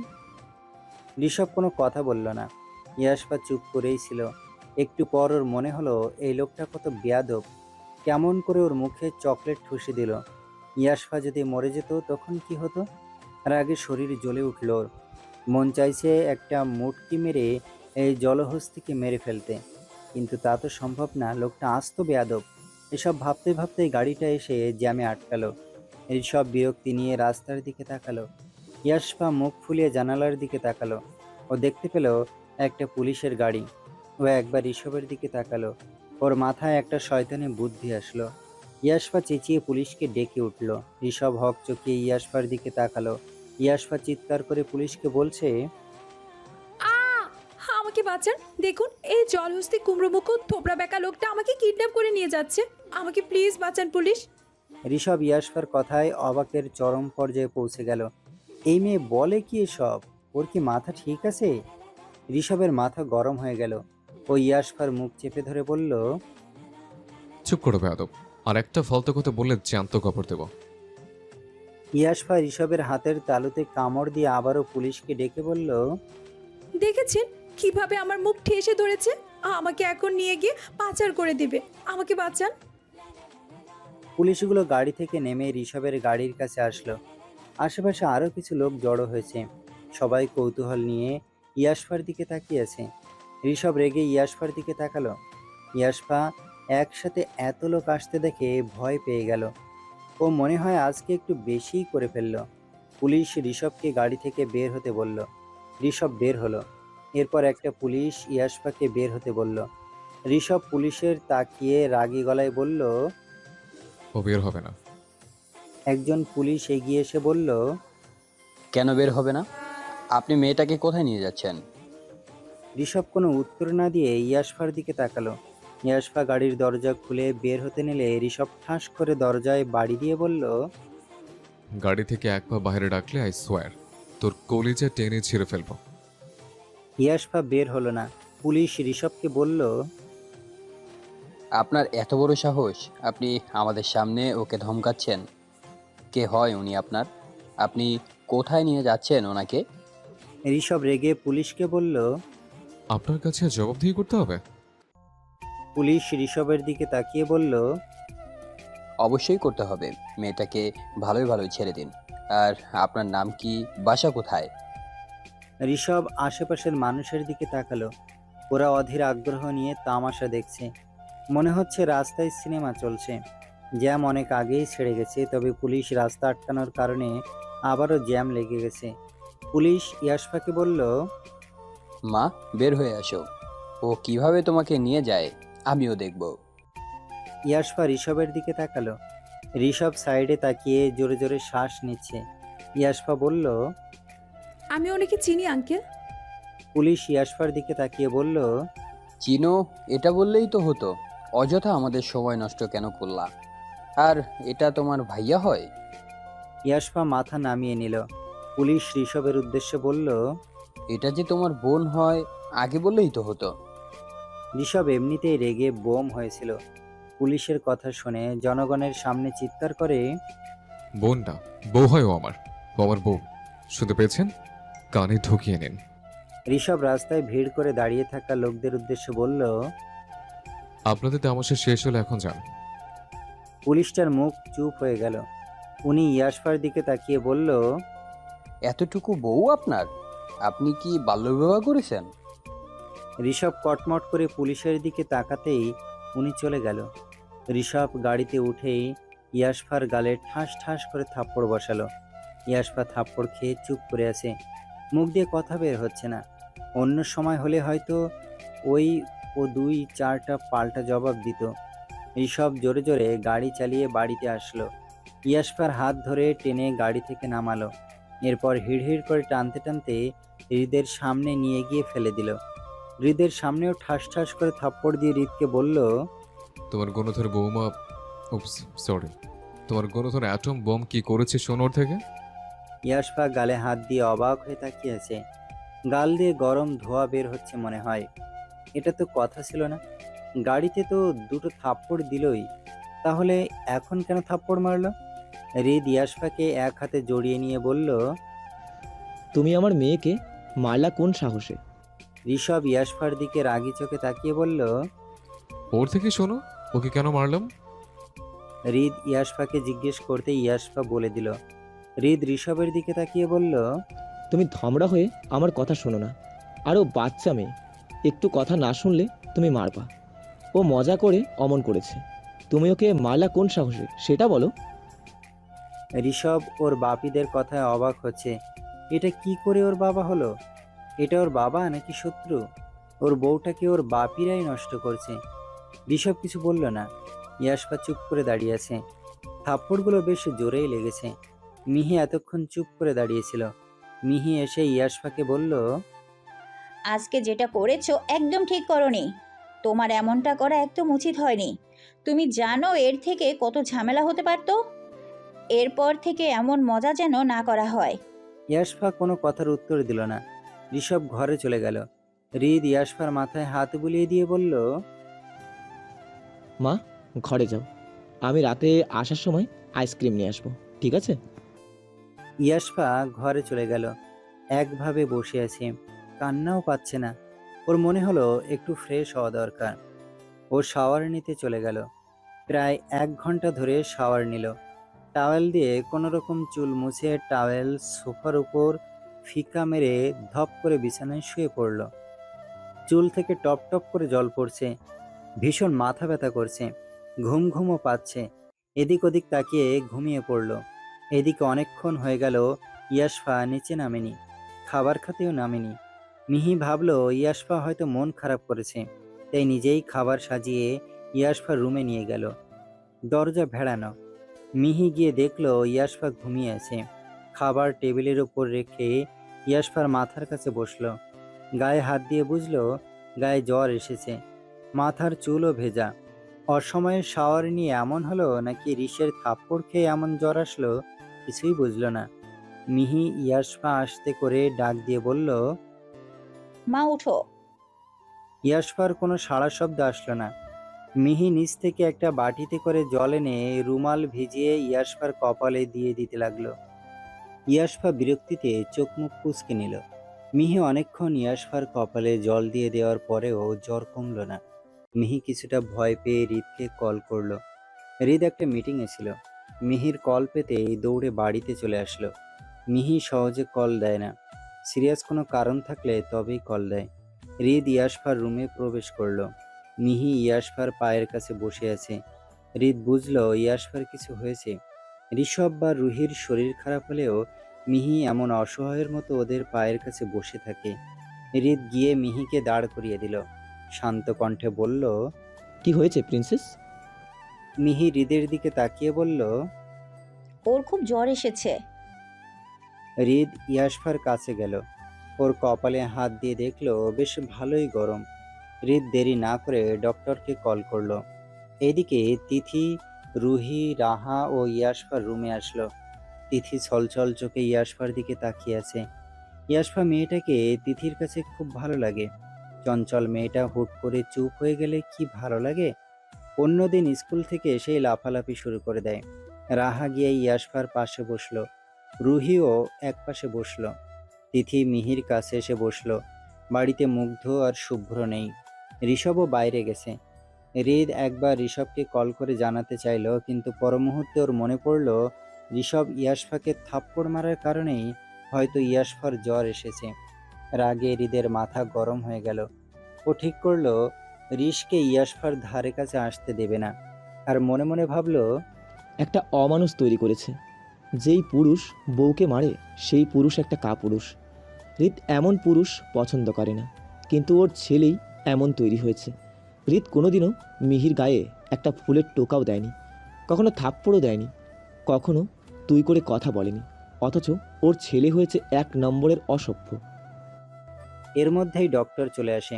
ঋষভ কোনো কথা বলল না। ইয়াসফা চুপ করেই ছিল। একটু পর ওর মনে হলো এই লোকটা কত বেয়াদব, কেমন করে ওর মুখে চকলেট ঠুসে দিল। ইয়াসফা যদি মরে যেত তখন কি হতো? রাগে শরীর জ্বলে উঠল ওর। মন চাইছে একটা মুটকি মেরে এই জলহস্তিকে মেরে ফেলতে, কিন্তু তা তো সম্ভব না। লোকটা আস্ত বেয়াদব। এসব ভাবতে ভাবতেই গাড়িটা এসে জ্যামে আটকালো। এইসব বিরক্তি নিয়ে রাস্তার দিকে তাকালো। ইয়াসফা মুখ ফুলিয়ে জানালার দিকে তাকালো। ও দেখতে পেল একটা পুলিশের গাড়ি। ও একবার ঋষভের দিকে তাকালো। ওর মাথায় একটা শয়তানি বুদ্ধি আসলো। ইয়াসফা চেঁচিয়ে পুলিশকে ডেকে উঠল। ঋষভ হক চোখিয়ে ইয়াসফার দিকে তাকালো। ইয়াসফা চিৎকার করে পুলিশকে বলছে, আমাকে বাঁচান, দেখুন এই জলহস্তি কুমড়োমুখ থোবড়া বেকা লোকটা আমাকে কিডন্যাপ করে নিয়ে যাচ্ছে, আমাকে প্লিজ বাঁচান পুলিশ। ঋষভ ইয়াসফার কথায় অবাকের চরম পর্যায়ে পৌঁছে গেল। এই মেয়ে বলে কি এসব? ওর কি মাথা ঠিক আছে? ঋষভের মাথা গরম হয়ে গেল। ও ইয়াসফার মুখ চেপে ধরে বলল, চুপ করো বেয়াদব, আর একটা ফালতু কথা বললে জ্যান্ত কাপড় দেব। ইয়াশফা ঋষভের হাতের তালুতে কামড় দিয়ে আবারও পুলিশকে ডেকে বলল, দেখেছেন কিভাবে আমার মুখ ঠেসে ধরেছে? আমাকে এখন নিয়ে গিয়ে পাচার করে দেবে। আমাকে বাঁচান। পুলিশগুলো গাড়ি থেকে নেমে ঋষভের গাড়ির কাছে আসলো। আশেপাশে আরও কিছু লোক জড়ো হয়েছে। সবাই কৌতূহল নিয়ে ইয়াশফার দিকে তাকিয়েছে। ঋষভ রেগে ইয়াশফার দিকে তাকালো। ইয়াশফা একসাথে এত লোক আসতে দেখে ভয় পেয়ে গেল। ও মনে হয় আজকে একটু বেশিই করে ফেললো। পুলিশ ঋষভকে গাড়ি থেকে বের হতে বলল। ঋষভ বের হলো। এরপর একটা পুলিশ ইয়াশফাকে বের হতে বলল। ঋষভ পুলিশের তাকিয়ে রাগী গলায় বলল, ও বের হবে না। একজন পুলিশ এগিয়ে এসে বলল, কেন বের হবে না? আপনি মেয়েটাকে কোথায় নিয়ে যাচ্ছেন? ঋষভ কোনো উত্তর না দিয়ে ইয়াশফার দিকে তাকালো। ইয়াশফা গাড়ির দরজা খুলে বের হতে নিলে ঋষভ ঠাস করে দরজায় বাড়ি দিয়ে বলল, গাড়ি থেকে এক পা বাইরে রাখলে আই সোয়ার তোর কলিজা টেনে ছিঁড়ে ফেলবো। ইয়াশফা বের হলো না। পুলিশ ঋষভকে বলল, আপনার এত বড় সাহস, আপনি আমাদের সামনে ওকে ধমকাচ্ছেন? কে হয় উনি আপনার? আপনি কোথায় নিয়ে যাচ্ছেন ওনাকে? ঋষভ রেগে পুলিশকে বলল। আপনার কাছে জবাবদিহি করতে হবে? পুলিশ ঋষভের দিকে তাকিয়ে বলল, অবশ্যই করতে হবে। মেয়েটাকে ভালোই ভালোই ছেড়ে দিন। আর আপনার নাম কি, বাসা কোথায়? ঋষভ আশেপাশের মানুষের দিকে তাকালো। ওরা অধীর আগ্রহ নিয়ে তামাশা দেখছে। মনে হচ্ছে রাস্তায় সিনেমা চলছে। জ্যাম অনেক আগেই ছেড়ে গেছে, তবে পুলিশ রাস্তা আটকানোর কারণে আবারও জ্যাম লেগে গেছে। পুলিশ ইয়াশফাকে বলল, মা, বের হয়ে আসো। ও কিভাবে তোমাকে নিয়ে যায় আমিও দেখব। ইয়াশফা ঋষভের দিকে তাকালো। ঋষভ সাইডে তাকিয়ে জোরে জোরে শ্বাস নিচ্ছে। ইয়াশফা বলল, আমি ওনাকে চিনি আঙ্কেল। পুলিশ ইয়াশফার দিকে তাকিয়ে বলল, চিনো? এটা বললেই তো হতো। অযথা আমাদের সময় নষ্ট কেন করলা? আর এটা তোমার ভাইয়া হয়? ইয়াশফা মাথা নামিয়ে নিল। পুলিশ ঋষভের উদ্দেশ্যে বলল, এটা যে তোমার বোন হয় আগে বললেই তো হতো। ঋষভ এমনিতেই রেগে বোম হয়েছিল। পুলিশের কথা শুনে জনগণের সামনে চিৎকার করে, বোন না, বউ হয় ও আমার। ও আমার বউ। শুনতে পেয়েছেন? কানে ঢুকিয়ে নিন। ঋষভ রাস্তায় ভিড় করে দাঁড়িয়ে থাকা লোকদের উদ্দেশ্যে বলল। আপনাদের তামাশা শেষ হলে এখন যান। পুলিশটার মুখ চুপ হয়ে গেল। উনি ইয়াশফার দিকে তাকিয়ে বলল, এতটুকু বউ আপনার? আপনি কি বাল্যবিবাহ করেছেন? ঋষভ কটমট করে পুলিশের দিকে তাকাতেই উনি চলে গেল। ঋষভ গাড়িতে উঠেই ইয়াশফার গালে ঠাস ঠাস করে থাপ্পড় বসালো। ইয়াশফা থাপ্পড় খেয়ে চুপ করে আছে। মুখ দিয়ে কথা বের হচ্ছে না। অন্য সময় হলে হয়তো ওই ও 2-4টা পাল্টা জবাব দিত। ঋষভ জোরে জোরে গাড়ি চালিয়ে বাড়িতে আসলো। ইয়াশফার হাত ধরে টেনে গাড়ি থেকে নামালো। এরপর হিড়হিড় করে টানতে টানতে হৃদের সামনে নিয়ে গিয়ে ফেলে দিল। হৃদের সামনেও ঠাস ঠাস করে থাপ্পড় দিয়ে হৃদকে বলল, তোমার গণধর বৌমা, সরি, তোমার গণধর অ্যাটম বম কি করেছে শোনোর থেকে? ইয়াশফা গালে হাত দিয়ে অবাক হয়ে তাকিয়েছে। গাল দিয়ে গরম ধোঁয়া বের হচ্ছে মনে হয়। এটা তো কথা ছিল না। গাড়িতে তো 2টো থাপ্পড় দিলই, তাহলে এখন কেন থাপ্পড় মারলো? হৃদ ইয়াশফাকে এক হাতে জড়িয়ে নিয়ে বলল। তুমি আমার মেয়েকে মারলা কোন সাহসে? ঋষভ ইয়াশফার দিকে রাগি চোখে তাকিয়ে বলল। ওর থেকে শোনো, ওকে কেন মারলাম? হৃদ ইয়াশফাকে জিজ্ঞেস করতে ইয়াশফা বলে দিল। হৃদ ঋষভের দিকে তাকিয়ে বলল, তুমি ধমরা হয়ে আমার কথা শোনো না। আরও বাচ্চা মেয়ে, একটু কথা না শুনলে তুমি মারবা। ও মজা করে অমন করেছে। তুমি ওকে মারলা কোন সাহসে সেটা বলো। ঋষভ ওর বাপিদের কথায় অবাক হচ্ছে। এটা কি করে ওর বাবা হলো? এটা ওর বাবা নাকি শত্রু? ওর বউটাকে ওর বাপিরাই নষ্ট করছে। ঋষভ কিছু বলল না। ইয়াশফা চুপ করে দাঁড়িয়ে আছে। থাপ্পড়গুলো বেশ জোরেই লেগেছে। মিহি এতক্ষণ চুপ করে দাঁড়িয়েছিল। মিহি এসে ইয়াশফাকে বলল, আজকে যেটা করেছো একদম ঠিক করনি। তোমার এমনটা করা একদম উচিত হয়নি। তুমি জানো এর থেকে কত ঝামেলা হতে পারতো। এরপর থেকে এমন মজা যেন না করা হয়। ইয়াশফা কোনো কথার উত্তর দিল না। ঋষভ ঘরে চলে গেল। হৃদ ইয়াশফার মাথায় হাত বুলিয়ে দিয়ে বলল, মা, ঘরে যাও। আমি রাতে আসার সময় আইসক্রিম নিয়ে আসবো, ঠিক আছে? ইয়াশফা ঘরে চলে গেল। একভাবে বসে আছে, কান্নাও পাচ্ছে না। ওর মনে হলো একটু ফ্রেশ হওয়া দরকার। ও শাওয়ার নিতে চলে গেল। প্রায় 1 ঘন্টা ধরে শাওয়ার নিল। টাওয়েল দিয়ে কোনো রকম চুল মুছে টাওয়েল সোফার উপর ফিকা মেরে ধপ করে বিছানায় শুয়ে পড়ল। চুল থেকে টপ টপ করে জল পড়ছে। ভীষণ মাথা ব্যথা করছে, ঘুম ঘুমও পাচ্ছে। এদিক ওদিক তাকিয়ে ঘুমিয়ে পড়ল। এদিকে অনেকক্ষণ হয়ে গেল ইয়াশফা নিচে নামেনি, খাবার খেতেও নামেনি। মিহি ভাবলো ইয়াশফা হয়তো মন খারাপ করেছে, তাই নিজেই খাবার সাজিয়ে ইয়াশফার রুমে নিয়ে গেল। দরজা ভেড়ানো। মিহি গিয়ে দেখলো ইয়াশফা ঘুমিয়ে আছে। খাবার টেবিলের উপর রেখে ইয়াশফার মাথার কাছে বসলো। গায়ে হাত দিয়ে বুঝলো গায়ে জ্বর এসেছে, মাথার চুলও ভেজা। অসময়ে শাওয়ার নিয়ে এমন হলো নাকি রিসের থাপ্পড় খেয়ে এমন জ্বর আসলো, কিছুই বুঝলো না। মিহি ইয়াশফা আসতে করে ডাক দিয়ে বলল, মা উঠো। ইয়াশফার কোনো সাড়া শব্দ আসলো না। মিহি নিচ থেকে একটা বাটিতে করে জল এনে রুমাল ভিজিয়ে ইয়াশফার কপালে দিয়ে দিতে লাগলো। ইয়াশফা বিরক্তিতে চোখ মুখ কুঁচকে নিল। মিহি অনেকক্ষণ ইয়াশফার কপালে জল দিয়ে দেওয়ার পরেও জ্বর কমল না। মিহি কিছুটা ভয় পেয়ে হৃদকে কল করলো। হৃদ একটা মিটিংয়ে ছিল। মিহির কল পেতেই দৌড়ে বাড়িতে চলে আসলো। মিহি সহজে কল দেয় না, সিরিয়াস কোনো কারণ থাকলে তবেই কল দেয়। হৃদ ইয়াশফার রুমে প্রবেশ করলো। মিহি ইয়াশফার পায়ের কাছে বসে আছে। হৃদ বুঝলো ইয়াশফার কিছু হয়েছে। ঋষভ বা রুহির শরীর খারাপ হলেও মিহি এমন অসহায়ের মতো ওদের পায়ের কাছে বসে থাকে। হৃদ গিয়ে মিহিকে দাঁড় করিয়ে দিল। শান্ত কণ্ঠে বলল, কি হয়েছে প্রিন্সেস? মিহি হৃদের দিকে তাকিয়ে বলল, ওর খুব জ্বর এসেছে। হৃদ ইয়াশফার কাছে গেল। ওর কপালে হাত দিয়ে দেখলো বেশ ভালোই গরম। হৃদ দেরি না করে ডক্টরকে কল করলো। এদিকে তিথি, রুহি, রাহা ও ইয়াশফার রুমে আসলো। তিথি ছলছল চোখে ইয়াশফার দিকে তাকিয়ে আছে। ইয়াশফা মেয়েটাকে তিথির কাছে খুব ভালো লাগে। চঞ্চল মেয়েটা হুট করে চুপ হয়ে গেলে কি ভালো লাগে। অন্যদিন স্কুল থেকে এসেই লাফালাফি শুরু করে দেয়। রাহা গিয়ে ইয়াশফার পাশে বসলো। রুহিও এক পাশে বসলো। তিথি মিহির কাছে এসে বসলো। বাড়িতে মুগ্ধ আর শুভ্র নেই, ঋষভও বাইরে গেছে। হৃদ একবার ঋষভকে কল করে জানাতে চাইলো, কিন্তু পর মুহূর্তে ওর মনে পড়লো ঋষভ ইয়াশফাকে থাপ্পড় মারার কারণেই হয়তো ইয়াশফার জ্বর এসেছে। রাগে হৃদের মাথা গরম হয়ে গেল। ও ঠিক করলো ঋষকে ইয়াশফার ধারে কাছে আসতে দেবে না। আর মনে মনে ভাবলো, একটা অমানুষ তৈরি করেছে। যেই পুরুষ বউকে মারে সেই পুরুষ একটা কাপুরুষ। হৃদ এমন পুরুষ পছন্দ করে না, কিন্তু ওর ছেলেই এমন তৈরি হয়েছে। হৃদ কোনোদিনও মিহির গায়ে একটা ফুলের টোকাও দেয়নি, কখনো থাপ্পড়ও দেয়নি, কখনো তুই করে কথা বলেনি। অথচ ওর ছেলে হয়েছে 1 নম্বরের অসভ্য। এর মধ্যেই ডক্টর চলে আসে।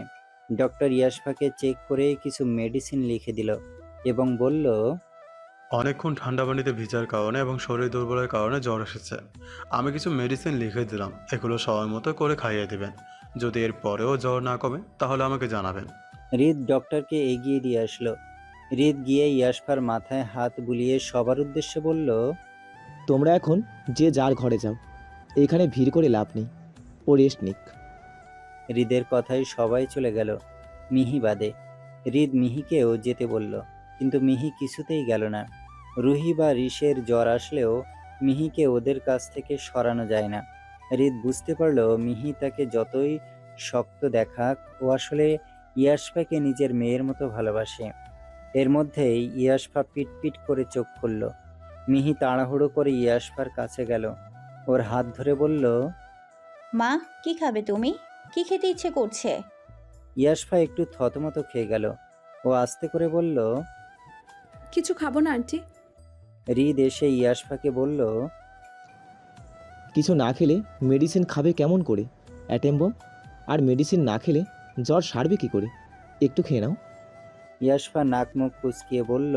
ডক্টর ইয়াশফাকে চেক করে কিছু মেডিসিন লিখে দিল এবং বলল, অনেকক্ষণ ঠান্ডা পানিতে ভিজার কারণে এবং শরীর দুর্বলের কারণে জ্বর এসেছে। আমি কিছু মেডিসিন লিখে দিলাম, এগুলো সময় মতো করে খাইয়ে দেবেন। যদি এর পরেও জ্বর না কমে তাহলে আমাকে জানাবেন। হৃদ ডক্টরকে এগিয়ে দিয়ে আসলো। হৃদ গিয়ে ইয়াশফার মাথায় হাত বুলিয়ে সবার উদ্দেশ্যে বলল, তোমরা এখন যে যার ঘরে যাও, এখানে ভিড় করে লাভ নেই। ও রেস্ট নিক। হৃদের কথায় সবাই চলে গেল, মিহি বাদে। হৃদ মিহিকেও যেতে বলল, কিন্তু মিহি কিছুতেই গেল না। রুহি বা ঋষের জ্বর আসলেও মিহিকে ওদের কাছ থেকে সরানো যায় না। হৃদ বুঝতে পারল মিহি তাকে যতই শক্ত দেখাক, ও আসলে ইয়াশফাকে নিজের মেয়ের মতো ভালোবাসে। এর মধ্যেই ইয়াশফা পিটপিট করে চোখ খুলল। মিহি তাড়াহুড়ো করে ইয়াশফার কাছে গেল, ওর হাত ধরে বলল, মা, কি খাবে তুমি? কি খেতে ইচ্ছে করছে? ইয়াশফা একটু থতমত খেয়ে গেল। ও আস্তে করে বলল, কিছু খাবো না আন্টি। হৃদ এসে ইয়াশফাকে বলল, কিছু না খেলে মেডিসিন খাবে কেমন করে? অ্যাটেম্ব। আর মেডিসিন না খেলে জ্বর সারবে কি করে? একটু খেয়ে নাও। ইয়াশফা নাক মুখ কুচকিয়ে বলল।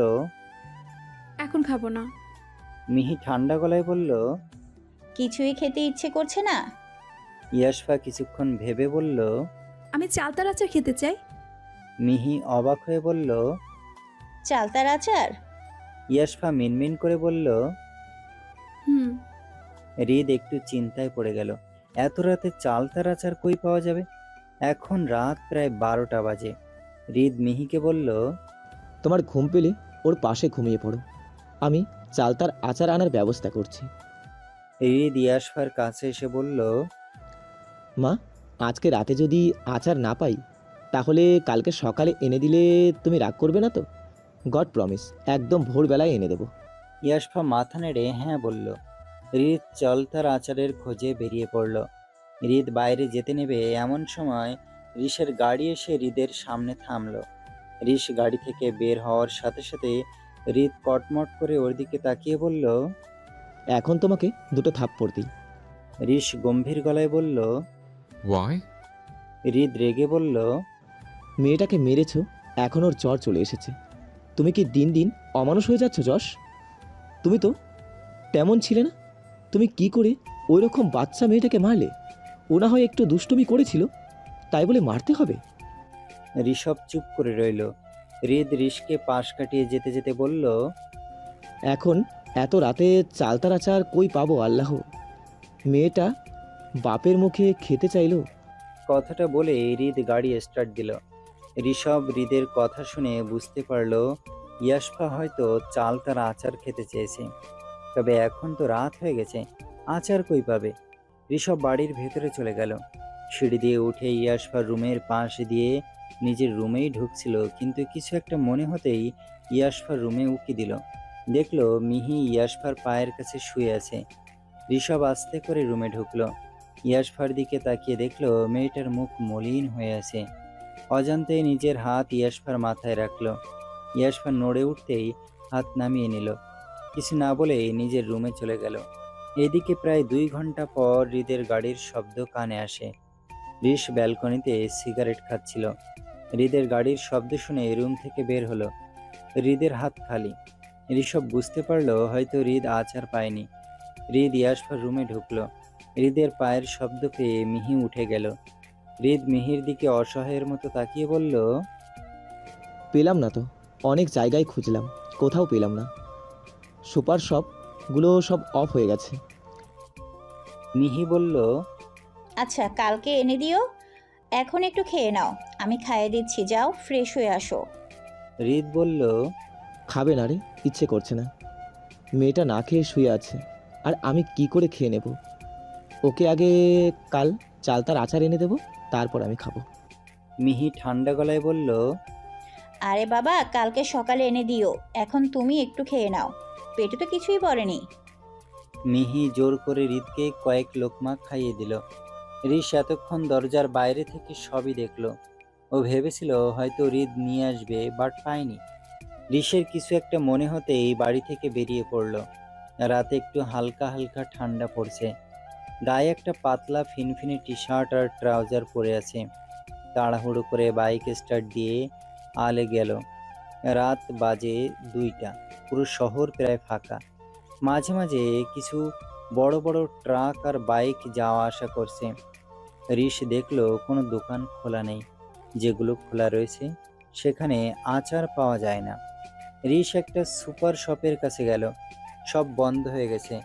এখন খাবো না। মিহি ঠান্ডা গলায় বলল। কিছুই খেতে ইচ্ছে করছে না? ইয়াশফা কিছুক্ষণ ভেবে বলল। আমি চালতার আচার খেতে চাই। মিহি অবাক হয়ে বলল। চালতার আচার? ইয়াশফা মিনমিন করে বলল। হুম। হৃদ একটু চিন্তায় পড়ে গেল। এত রাতে চালতার আচার কই পাওয়া যাবে? এখন রাত প্রায় 12টা বাজে। হৃদ মিহিকে বলল, তোমার ঘুম পেলে ওর পাশে ঘুমিয়ে পড়ো, আমি চালতার আচার আনার ব্যবস্থা করছি। হৃদ ইয়াশফার কাছে এসে বলল, মা, আজকে রাতে যদি আচার না পাই তাহলে কালকে সকালে এনে দিলে তুমি রাগ করবে না তো? গড প্রমিস, একদম ভোরবেলায় এনে দেবো। ইয়াশফা মাথা নেড়ে হ্যাঁ বলল। হৃদ চালতার আচারের খোঁজে বেরিয়ে পড়ল। হৃদ বাইরে যেতে নেবে এমন সময় ঋষের গাড়ি এসে হৃদের সামনে থামলো। ঋষ গাড়ি থেকে বের হওয়ার সাথে সাথে হৃদ কটমট করে ওর দিকে তাকিয়ে বলল। এখন তোমাকে দুটো থাপ্পড় দিই। ঋষ গম্ভীর গলায় বলল। ওয়াই? হৃদ রেগে বলল, মেয়েটাকে মেরেছ, এখন ওর জ্বর চলে এসেছে। তুমি কি দিন দিন অমানুষ হয়ে যাচ্ছ যশ? তুমি তো তেমন ছিলে না। তুমি কি করে ওই রকম বাচ্চা মেয়েটাকে মারলে? ও না হয় একটু দুষ্টুমি করেছিল, তাই বলে মারতে হবে? ঋষভ চুপ করে রইল। হৃদ ঋষকে পাশ কাটিয়ে যেতে যেতে বলল, এখন এত রাতে চালতার আচার কই পাবো আল্লাহ? মেয়েটা বাপের মুখে খেতে চাইলো। কথাটা বলে হৃদ গাড়ি স্টার্ট দিল। ঋষভ হৃদের কথা শুনে বুঝতে পারল ইয়াশফা হয়তো চালতার আচার খেতে চেয়েছে। তবে এখন তো রাত হয়ে গেছে, আচার কই পাবে? ঋষভ বাড়ির ভেতরে চলে গেল। সিঁড়ি দিয়ে উঠে ইয়াশফার রুমের পাশ দিয়ে নিজের রুমেই ঢুকছিল, কিন্তু কিছু একটা মনে হতেই ইয়াশফার রুমে উকি দিল। দেখলো মিহি ইয়াশফার পায়ের কাছে শুয়ে আছে। ঋষভ আস্তে করে রুমে ঢুকলো। ইয়াশফার দিকে তাকিয়ে দেখলো মেয়েটার মুখ মলিন হয়ে আছে। অজান্তেই নিজের হাত ইয়াশফার মাথায় রাখলো। ইয়াশফা নড়ে উঠতেই হাত নামিয়ে নিল। কিছু না বলেই নিজের রুমে চলে গেল। এদিকে প্রায় 2 ঘন্টা পর হৃদের গাড়ির শব্দ কানে আসে। ঋষ ব্যালকনিতে সিগারেট খাচ্ছিল। হৃদের গাড়ির শব্দ শুনে রুম থেকে বের হলো। হৃদের হাত খালি। ঋষভ বুঝতে পারলো হয়তো হৃদ আচার পায়নি। হৃদ ইয়াশফার রুমে ঢুকলো। হৃদের পায়ের শব্দ পেয়ে মিহি উঠে গেল। হৃদ মিহির দিকে অসহায়ের মতো তাকিয়ে বলল, পেলাম না তো, অনেক জায়গায় খুঁজলাম, কোথাও পেলাম না। সুপার শপগুলো সব অফ হয়ে গেছে। মিহি বলল, আচ্ছা কালকে এনে দিও, এখন একটু খেয়ে নাও, আমি খাইয়ে দিচ্ছি, যাও ফ্রেশ হয়ে আসো। হৃদ বলল, খাবে না রে, ইচ্ছে করছে না। মেয়েটা না খেয়ে শুয়ে আছে, আর আমি কি করে খেয়ে নেব? ওকে আগে কাল চালতার আচার এনে দেবো, তারপর আমি খাবো। মিহি ঠান্ডা গলায় বলল, আরে বাবা কালকে সকালে এনে দিও, এখন তুমি একটু খেয়ে নাও, পেটে তো কিছুই পড়েনি। মিহি জোর করে হৃদকে কয়েক লোকমা খাইয়ে দিল। ঋষ এতক্ষণ দরজার বাইরে থেকে সবই দেখলো। ও ভেবেছিল হয়তো হৃদ নিয়ে আসবে, বাট পায়নি। ঋষের কিছু একটা মনে হতেই বাড়ি থেকে বেরিয়ে পড়ল। রাতে একটু হালকা হালকা ঠান্ডা পড়ছে। গায়ে একটা পাতলা ফিনফিনে টি শার্ট আর ট্রাউজার পরে আছে। তাড়াহুড়ো করে বাইক স্টার্ট দিয়ে আলে গেল। রাত বাজে 2টা। পুরো শহর প্রায় ফাঁকা। মাঝে মাঝে কিছু বড় বড় ট্রাক আর বাইক যাওয়া আসা করছে। ঋষ দেখলো কোনো দোকান খোলা নেই। যেগুলো খোলা রয়েছে সেখানে আচার পাওয়া যায় না। ঋষ একটা সুপার শপের কাছে গেল। সব বন্ধ হয়ে গেছে।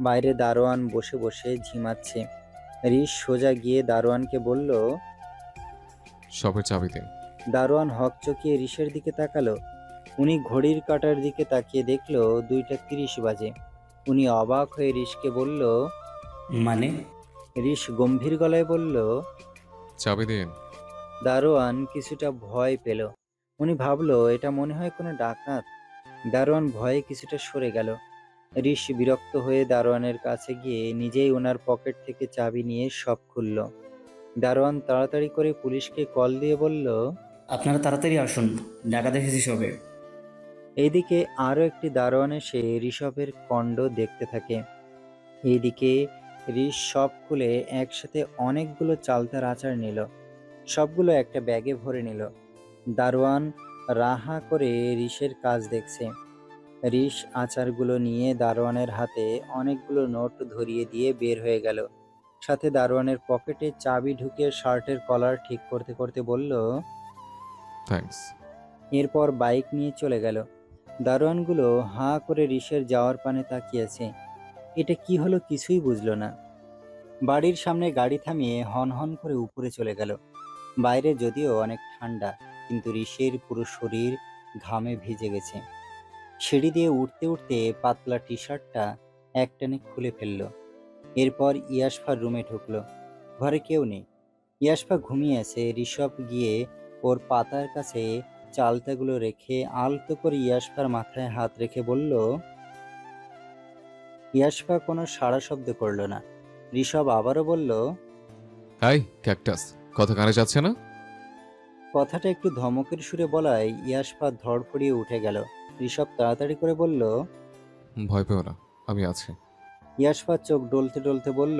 বাইরে দারোয়ান বসে বসে ঝিমাচ্ছে। ঋষ সোজা গিয়ে দারোয়ানকে বলল। শপের চাবি দিন। দারোয়ান হকচকিয়ে ঋষের দিকে তাকালো। উনি ঘড়ির কাঁটার দিকে তাকিয়ে দেখলো 2:30 বাজে। উনি অবাক হয়ে ঋষকে বলল, মানে? ঋষ গম্ভীর গলায় বলল। চাবি দিন। দারোয়ান কিছুটা ভয় পেল। উনি ভাবলো এটা মনে হয় কোনো ডাকাত। দারোয়ান ভয়ে কিছুটা সরে গেল। ঋষ বিরক্ত হয়ে দারোয়ানের কাছে গিয়ে নিজেই ওনার পকেট থেকে চাবি নিয়ে সব খুলল। দারোয়ান তাড়াতাড়ি করে পুলিশকে কল দিয়ে বলল, আপনারা তাড়াতাড়ি আসুন, ডাকাত এসেছে সবে। এইদিকে আরও একটি দারোয়ান এসে ঋষভের কণ্ড দেখতে থাকে। এইদিকে ঋষ সব খুলে একসাথে অনেকগুলো চালতার আচার নিল। সবগুলো একটা ব্যাগে ভরে নিল। দারোয়ান রাহা করে ঋষের কাজ দেখছে। ঋষ আচারগুলো নিয়ে দারোয়ানের হাতে অনেকগুলো নোট ধরিয়ে দিয়ে বের হয়ে গেল। সাথে দারোয়ানের পকেটে চাবি ঢুকিয়ে শার্টের কলার ঠিক করতে করতে বলল, থ্যাঙ্কস। এরপর বাইক নিয়ে চলে গেল। দারোয়ানগুলো হাঁ করে ঋষের যাওয়ার পানে তাকিয়েছে। এটা কি হলো কিছুই বুঝলো না। বাড়ির সামনে গাড়ি থামিয়ে হন হন করে উপরে চলে গেল। বাইরে যদিও অনেক ঠান্ডা, কিন্তু ঋষির পুরো শরীর ঘামে ভিজে গেছে। সিঁড়ি দিয়ে উঠতে উঠতে পাতলা টি শার্টটা একটানে খুলে ফেলল। এরপর ইয়াশফার রুমে ঢুকলো। ঘরে কেউ নেই। ইয়াশফা ঘুমিয়ে আছে। ঋষভ গিয়ে ওর পাতার কাছে চালতাগুলো রেখে আলতো করে ইয়াশফার মাথায় হাত রেখে বলল। ইয়াশফা কোনো সাড়া শব্দ করলো না। ঋষভ আবারও বলল, হাই ক্যাকটাস, কথা কানে যাচ্ছে না? কথাটা একটু ধমকের সুরে বলায় ইয়াশফা ধড়ফড়িয়ে উঠে গেল। ঋষভ তাড়াতাড়ি করে বলল। ভয় পেও না, আমি আছি। ইয়াশফা চোখ ডলতে ডলতে বলল।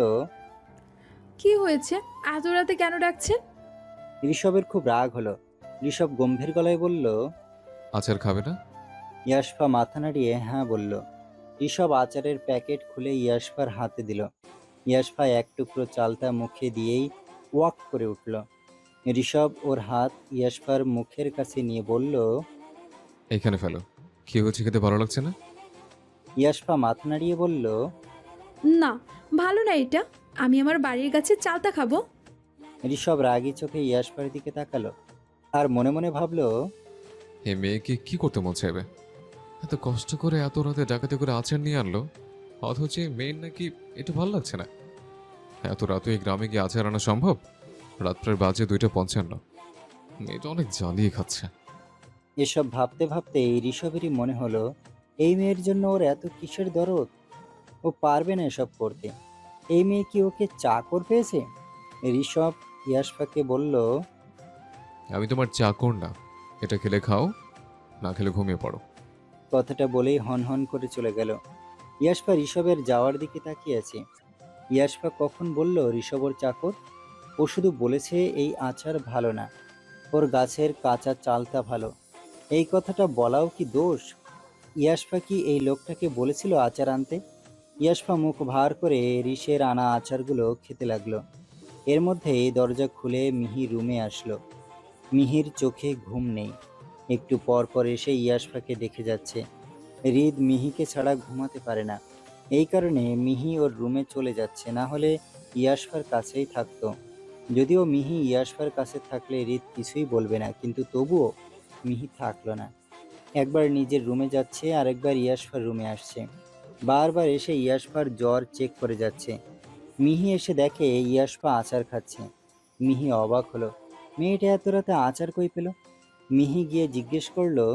কি হয়েছে? এত রাতে কেন ডাকছেন? ঋষভের খুব রাগ হলো। ঋষভ গম্ভীর গলায় বলল। আচার খাবে না? ইয়াশফা মাথা নাড়িয়ে হ্যাঁ বলল। ঋষভ আচারের প্যাকেট খুলে ইয়াশফার হাতে দিল। ইয়াশফা এক টুকরো চালতা মুখে দিয়েই ওয়াক করে উঠল। ঋষভ ওর হাত ইয়াশফার মুখের কাছে নিয়ে বলল। এইখানে ফেলো। কি হয়েছে, খেতে ভালো লাগছে না? ইয়াশফা মাথা নাড়িয়ে বলল। না, ভালো না এটা। আমি আমার বাড়ির কাছে চালতা খাবো। ঋষভ রাগী চোখে ইয়াশফার দিকে তাকালো আর মনে মনে ভাবলো। এ মেয়েকে কি করতে মন চাইবে? এত কষ্ট করে এত রাতে ডাকাতি করে আচার নিয়ে আনলো, অথচ এই মেয়ের নাকি এটা ভালো লাগছে না। এত রাতে এই গ্রামে গিয়ে আচার আনা সম্ভব? রাত প্রায় বাজে 2:55। মেয়েটা অনেক জ্বালিয়ে খাচ্ছে। এসব ভাবতে ভাবতে ঋষভেরই মনে হলো, এই মেয়ের জন্য ওর এত কিসের দরদ? ও পারবে না এসব করতে। এই মেয়ে কি ওকে চাকর পেয়েছে? ঋষভ ইয়াশফাকে বলল। আমি তোমার চাকর না, এটা খেলে খাও, না খেলে ঘুমিয়ে পড়ো। কথাটা বলেই হন হন করে চলে গেল। ইয়াশফা ঋষভের যাওয়ার দিকে তাকিয়ে আছে। ইয়াশফা কখন বলল ঋষভ ওর চাকর? ও শুধু বলেছে এই আচার ভালো না, ওর গাছের কাঁচা চালটা ভালো। এই কথাটা বলাও কি দোষ? ইয়াশফা কি এই লোকটাকে বলেছিল আচার আনতে? ইয়াশফা মুখ ভার করে ঋষের আনা আচারগুলো খেতে লাগলো। এর মধ্যেই দরজা খুলে মিহি রুমে আসলো। মিহির চোখে ঘুম নেই। একটু পর পর এসে ইয়াশফাকে দেখে যাচ্ছে। হৃদ মিহিকে ছাড়া ঘুমাতে পারে না। এই কারণে মিহি ওর রুমে চলে যাচ্ছে, না হলে ইয়াশফার কাছেই থাকতো। যদিও মিহি ইয়াশফার কাছে থাকলে হৃদ কিছুই বলবে না, কিন্তু তবুও মিহি থাকলো না। একবার নিজের রুমে যাচ্ছে, আরেকবার ইয়াশফার রুমে আসছে। বারবার এসে ইয়াশফার জ্বর চেক করে যাচ্ছে। মিহি এসে দেখে ইয়াশফা আচার খাচ্ছে। মিহি অবাক হলো, মেয়েটা এত রাতে আচার কই পেল? মিহি গিয়ে জিজ্ঞেস করলো।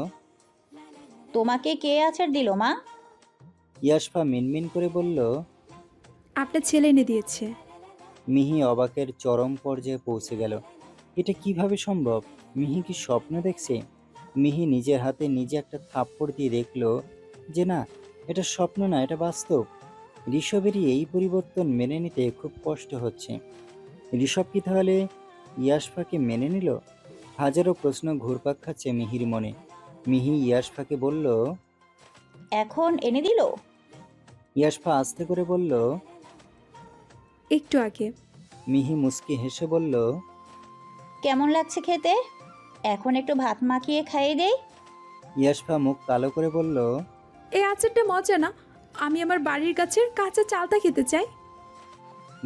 তোমাকে কে আচার দিল মা? ইয়াশফা মিনমিন করে বলল। আপনার ছেলে এনে দিয়েছে। মিহি অবাকের চরম পর্যায়ে পৌঁছে গেল। এটা কিভাবে সম্ভব? মিহি কি স্বপ্ন দেখছে? মিহি নিজের হাতে নিজে একটা থাপ্পড় দিয়ে দেখলো যে না, এটা স্বপ্ন না, এটা বাস্তব। ঋষভেরই এই পরিবর্তন মেনে নিতে খুব কষ্ট হচ্ছে। ঋষভ কি তাহলে ইয়াশফাকে মেনে নিল? হাজারো প্রশ্ন ঘুরপাক খাচ্ছে মিহির মনে। মিহি ইয়াশফাকে বলল। এখন এনে দিল? ইয়াশফা আস্তে করে বলল। একটু আগে। মিহি মুচকি হেসে বলল। কেমন লাগছে খেতে? এখন একটু ভাত মাখিয়ে খাইয়ে দেই। ইয়াশফা মুখ কালো করে বলল। এই আচারটা মজা না। আমি আমার বাড়ির গাছের কাঁচা চালতা খেতে চাই।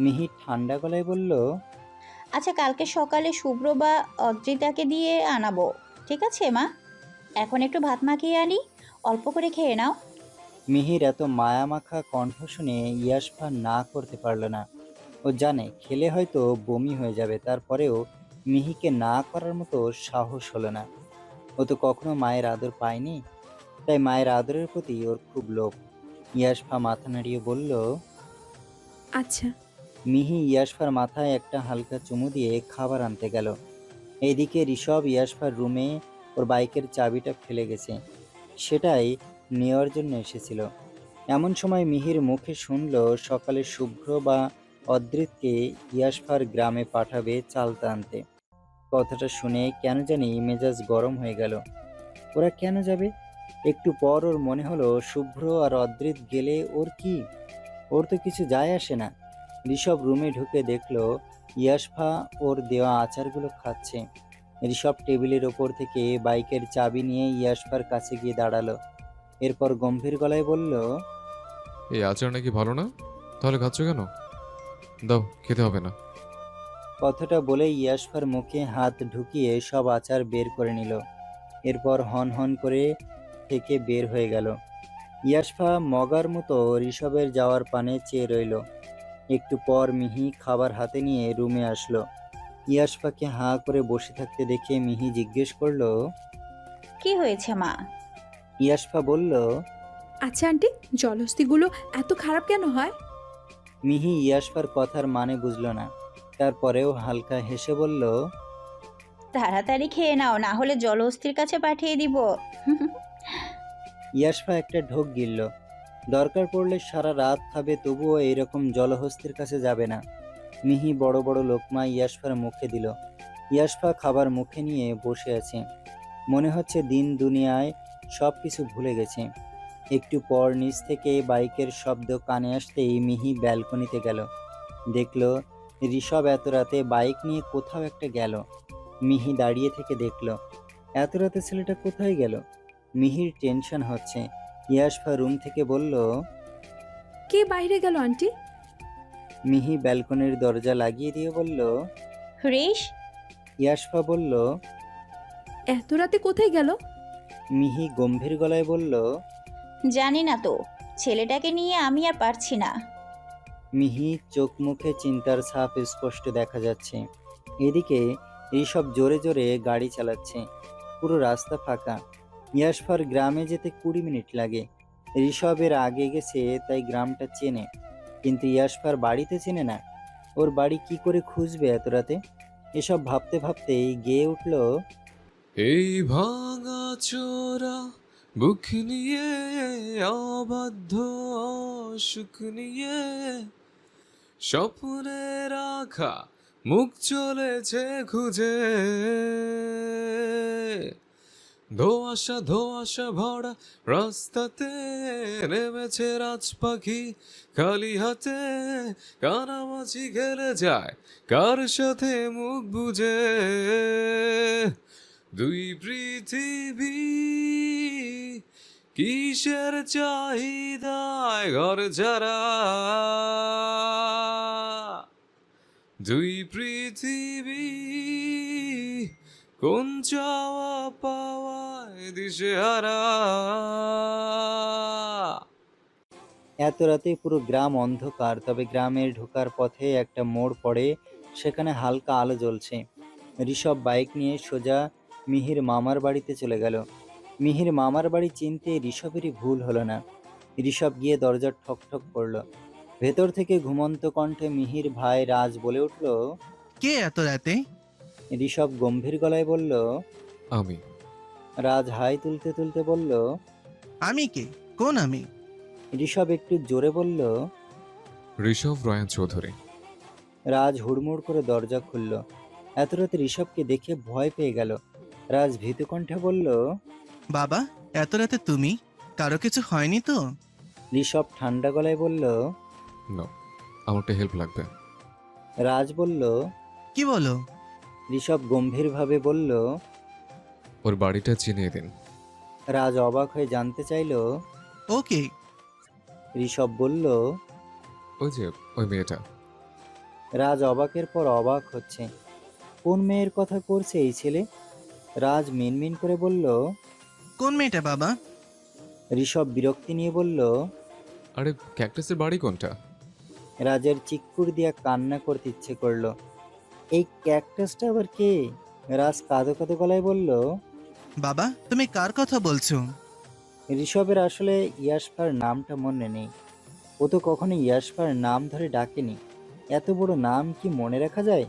মিহি ঠান্ডা গলায় বলল। আচ্ছা, কালকে সকালে শুভ্র বা অদ্রিতাকে দিয়ে আনাবো, ঠিক আছে মা? এখন একটু ভাত মাখিয়ে আনি, অল্প করে খেয়ে নাও। মিহির এত মায়ামাখা কণ্ঠ শুনে ইয়াশফা না করতে পারল না। ও জানে খেলে হয়তো বমি হয়ে যাবে, তারপরেও মিহিকে না করার মতো সাহস হলো না। ও তো কখনো মায়ের আদর পায়নি, তাই মায়ের আদরের প্রতি ওর খুব লোভ। ইয়াশফা মাথা নাড়িয়ে বলল। আচ্ছা। মিহি ইয়াশফার মাথায় একটা হালকা চুমু দিয়ে খাবার আনতে গেল। এইদিকে ঋষভ ইয়াশফার রুমে ওর বাইকের চাবিটা ফেলে গেছে, সেটাই নেওয়ার জন্য এসেছিল। এমন সময় মিহির মুখে শুনল সকালে শুভ্র বা অদ্রিতকে ইয়াশফার গ্রামে পাঠাবে চালতা আনতে। কথাটা শুনে কেন জানি মেজাজ গরম হয়ে গেল। ওরা কেন যাবে? একটু পর ওর মনে হলো শুভ্র আর অদ্রিত গেলে ওর কি? ওর তো কিছু যায় আসে না। ঋষভ রুমে ঢুকে দেখলো ইয়াশফা ওর দেওয়া আচারগুলো খাচ্ছে। ঋষভ টেবিলের ওপর থেকে বাইকের চাবি নিয়ে ইয়াশফার কাছে গিয়ে দাঁড়ালো। এরপর গম্ভীর গলায় বলল। এই আচার নাকি ভালো না? তাহলে খাচ্ছ কেন? দাও, খেতে হবে না। কথাটা বলে ইয়াশফার মুখে হাত ঢুকিয়ে সব আচার বের করে নিল। এরপর হন হন করে থেকে বের হয়ে গেল। ইয়াশফা মগার মতো ঋষভের যাওয়ার পানে চেয়ে রইল। একটু পর মিহি খাবার হাতে নিয়ে রুমে আসলো। ইয়াশফাকে হাঁ করে বসে থাকতে দেখে মিহি জিজ্ঞেস করলো। কি হয়েছে মা? ইয়াশফা বলল। আচ্ছা আন্টি, জলহস্তিগুলো এত খারাপ কেন হয়? মিহি ইয়াশফার কথার মানে বুঝল না। তারপরেও হালকা হেসে বলল। তাড়াতাড়ি খেয়ে নাও, না হলে জলহস্তির কাছে পাঠিয়ে দিব। ইয়াশফা একটা ঢোক গিলল। দরকার পড়লে সারা রাত খাবে, তবুও এইরকম জলহস্তির কাছে যাবে না। মিহি বড় বড় লোকমা ইয়াশফার মুখে দিল। ইয়াশফা খাবার মুখে নিয়ে বসে আছে। মনে হচ্ছে দিন দুনিয়ায় সব কিছু ভুলে গেছে। একটু পর নিচ থেকে বাইকের শব্দ কানে আসতেই মিহি ব্যালকনিতে গেল। দেখলো ঋষভ এত রাতে বাইক নিয়ে কোথাও একটা গেল। মিহি দাঁড়িয়ে থেকে দেখলো এত রাতে ছেলেটা কোথায় গেল। মিহির টেনশন হচ্ছে। ইয়াশফা রুম থেকে বলল। কে বাইরে গেল আন্টি? মিহি ব্যালকনির দরজা লাগিয়ে দিয়ে বলল। হরিশ, ইয়াশফা বলল। এত রাতে কোথায় গেল? মিহি গম্ভীর গলায় বলল। জানি না তো, ছেলেটাকে নিয়ে আমি আর পারছি না। মিহি চোখ মুখে চিন্তার ছাপ স্পষ্ট দেখা যাচ্ছে। এদিকে ঋষভ জোরে জোরে গাড়ি চালাচ্ছে। পুরো রাস্তা ফাঁকা। ইয়াশফার গ্রামে যেতে 20 মিনিট লাগে। ঋষভের আগে গেছে তাই গ্রামটা চেনে, কিন্তু ইয়াশফার বাড়িতে চেনে না। ওর বাড়ি কি করে খুঁজবে এত রাতে? এসব ভাবতে ভাবতেই গেয়ে উঠল। এই ভাঙা চোরা বুক নিয়ে, অবাধ্য অসুখ নিয়ে, স্বপ্নে রাখা মুখ চলেছে খুঁজে। ধোঁয়াশা ধোঁয়াশা ভরা রাস্তাতে নেমেছে রাজ পাখি খালি হাতে, কানামাছি খেলে যায় কার সাথে মুখ বুঝে। দুই পৃথিবী কিসের চাহিদায় ঘর যারা, দুই পৃথিবী কোন চাওয়া পাওয়ায় দিশেহারা। এত রাতে পুরো গ্রাম অন্ধকার। তবে গ্রামের ঢোকার পথে একটা মোড় পড়ে, সেখানে হালকা আলো জ্বলছে। ঋষভ বাইক নিয়ে সোজা মিহির মামার বাড়িতে চলে গেল। মিহির মামার বাড়ি চিনতে ঋষভেরই ভুল হলো না। ঋষভ গিয়ে দরজা ঠক ঠক করলো। ভেতর থেকে ঘুমন্ত কণ্ঠে মিহির ভাই রাজ বলে উঠল। কে এত রাতে? ঋষভ গম্ভীর গলায় বলল। আমি। রাজ হাই তুলতে তুলতে বলল। আমি কে? কোন আমি? ঋষভ একটু জোরে বলল। ঋষভ রায়ান চৌধুরী। রাজ হুড়মুড় করে দরজা খুলল। এত রাতে ঋষভকে দেখে ভয় পেয়ে গেল। রাজ ভীতু কণ্ঠে বলল। বাবা, এত রাতে তুমি? কারো কিছু হয়নি তো? ঋষভ ঠান্ডা গলায় বলল। না, আমার একটা হেল্প লাগবে। রাজ বলল। কি বলো? ঋষভ গম্ভীরভাবে বলল। ওর বাড়িটা চিনিয়ে দিন। রাজ অবাক হয়ে জানতে চাইল। ওকে। ঋষভ বলল। ওই যে ওই মেয়েটা। রাজ অবাকের পর অবাক হচ্ছে। কোন মেয়ের কথা করছে এই ছেলে? রাজ মিনমিন করে বলল। কোন মেয়েটা বাবা? ঋষভ বিরক্তি নিয়ে বলল। আরে ক্যাকটাসের বাড়ি কোনটা? রাজের চিক্কুর দিয়া কান্না করতে ইচ্ছে করলো। এই ক্যাকটাসটা আবার কে? রাজ কাঁদো কাঁদো গলায় বলল। বাবা, তুমি কার কথা বলছো? ঋষভের আসলে ইয়াশফার নামটা মনে নেই। ও তো কখনো ইয়াশফার নাম ধরে ডাকেনি। এত বড় নাম কি মনে রাখা যায়?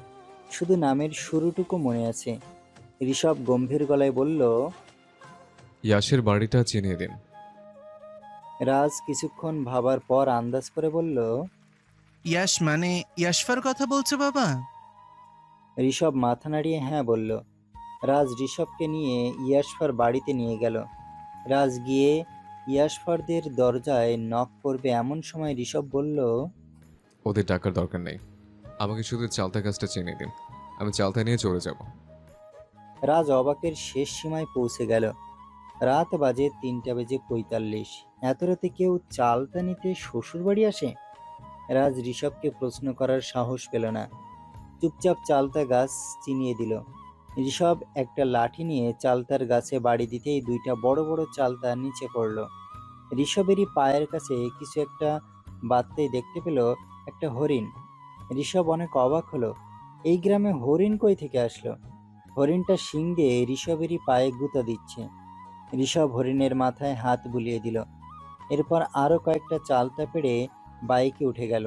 শুধু নামের শুরুটুকু মনে আছে। ঋষভ গম্ভীর গলায় বলল। ইয়াশের বাড়িটা চিনিয়ে দিন। রাজ কিছুক্ষণ ভাবার পর আন্দাজ করে বলল। ইয়াশ মানে ইয়াশফার কথা বলছো বাবা? ঋষভ মাথা নাড়িয়ে হ্যাঁ বলল। রাজ ঋষভকে নিয়ে ইয়াশফার বাড়িতে নিয়ে গেল। রাজ গিয়ে ইয়াশফারদের দরজায় নক করবে এমন সময় ঋষভ বলল। ওদের টাকার দরকার নেই, আমাকে শুধু চালতা গাছটা চিনিয়ে দিন, আমি চালতা নিয়ে চলে যাব। রাজ অবাকের শেষ সীমায় পৌঁছে গেল। রাত বাজে 3:45। এত রাতে কেউ চালতা নিতে শ্বশুর বাড়ি আসে? রাজ ঋষভকে প্রশ্ন করার সাহস পেল না, চুপচাপ চালতা গাছ চিনিয়ে দিল। ঋষভ একটা লাঠি নিয়ে চালতার গাছে বাড়ি দিতেই দুইটা বড় বড় চালতা নিচে পড়ল। ঋষভেরই পায়ের কাছে কিছু একটা বাজতেই দেখতে পেল একটা হরিণ। ঋষভ অনেক অবাক হলো, এই গ্রামে হরিণ কই থেকে আসলো? হরিণটা শিং দিয়ে ঋষভেরই পায়ে গুঁতা দিচ্ছে। ঋষভ হরিণের মাথায় হাত বুলিয়ে দিল, এরপর আরো কয়েকটা চালতা পেড়ে বাইকে উঠে গেল।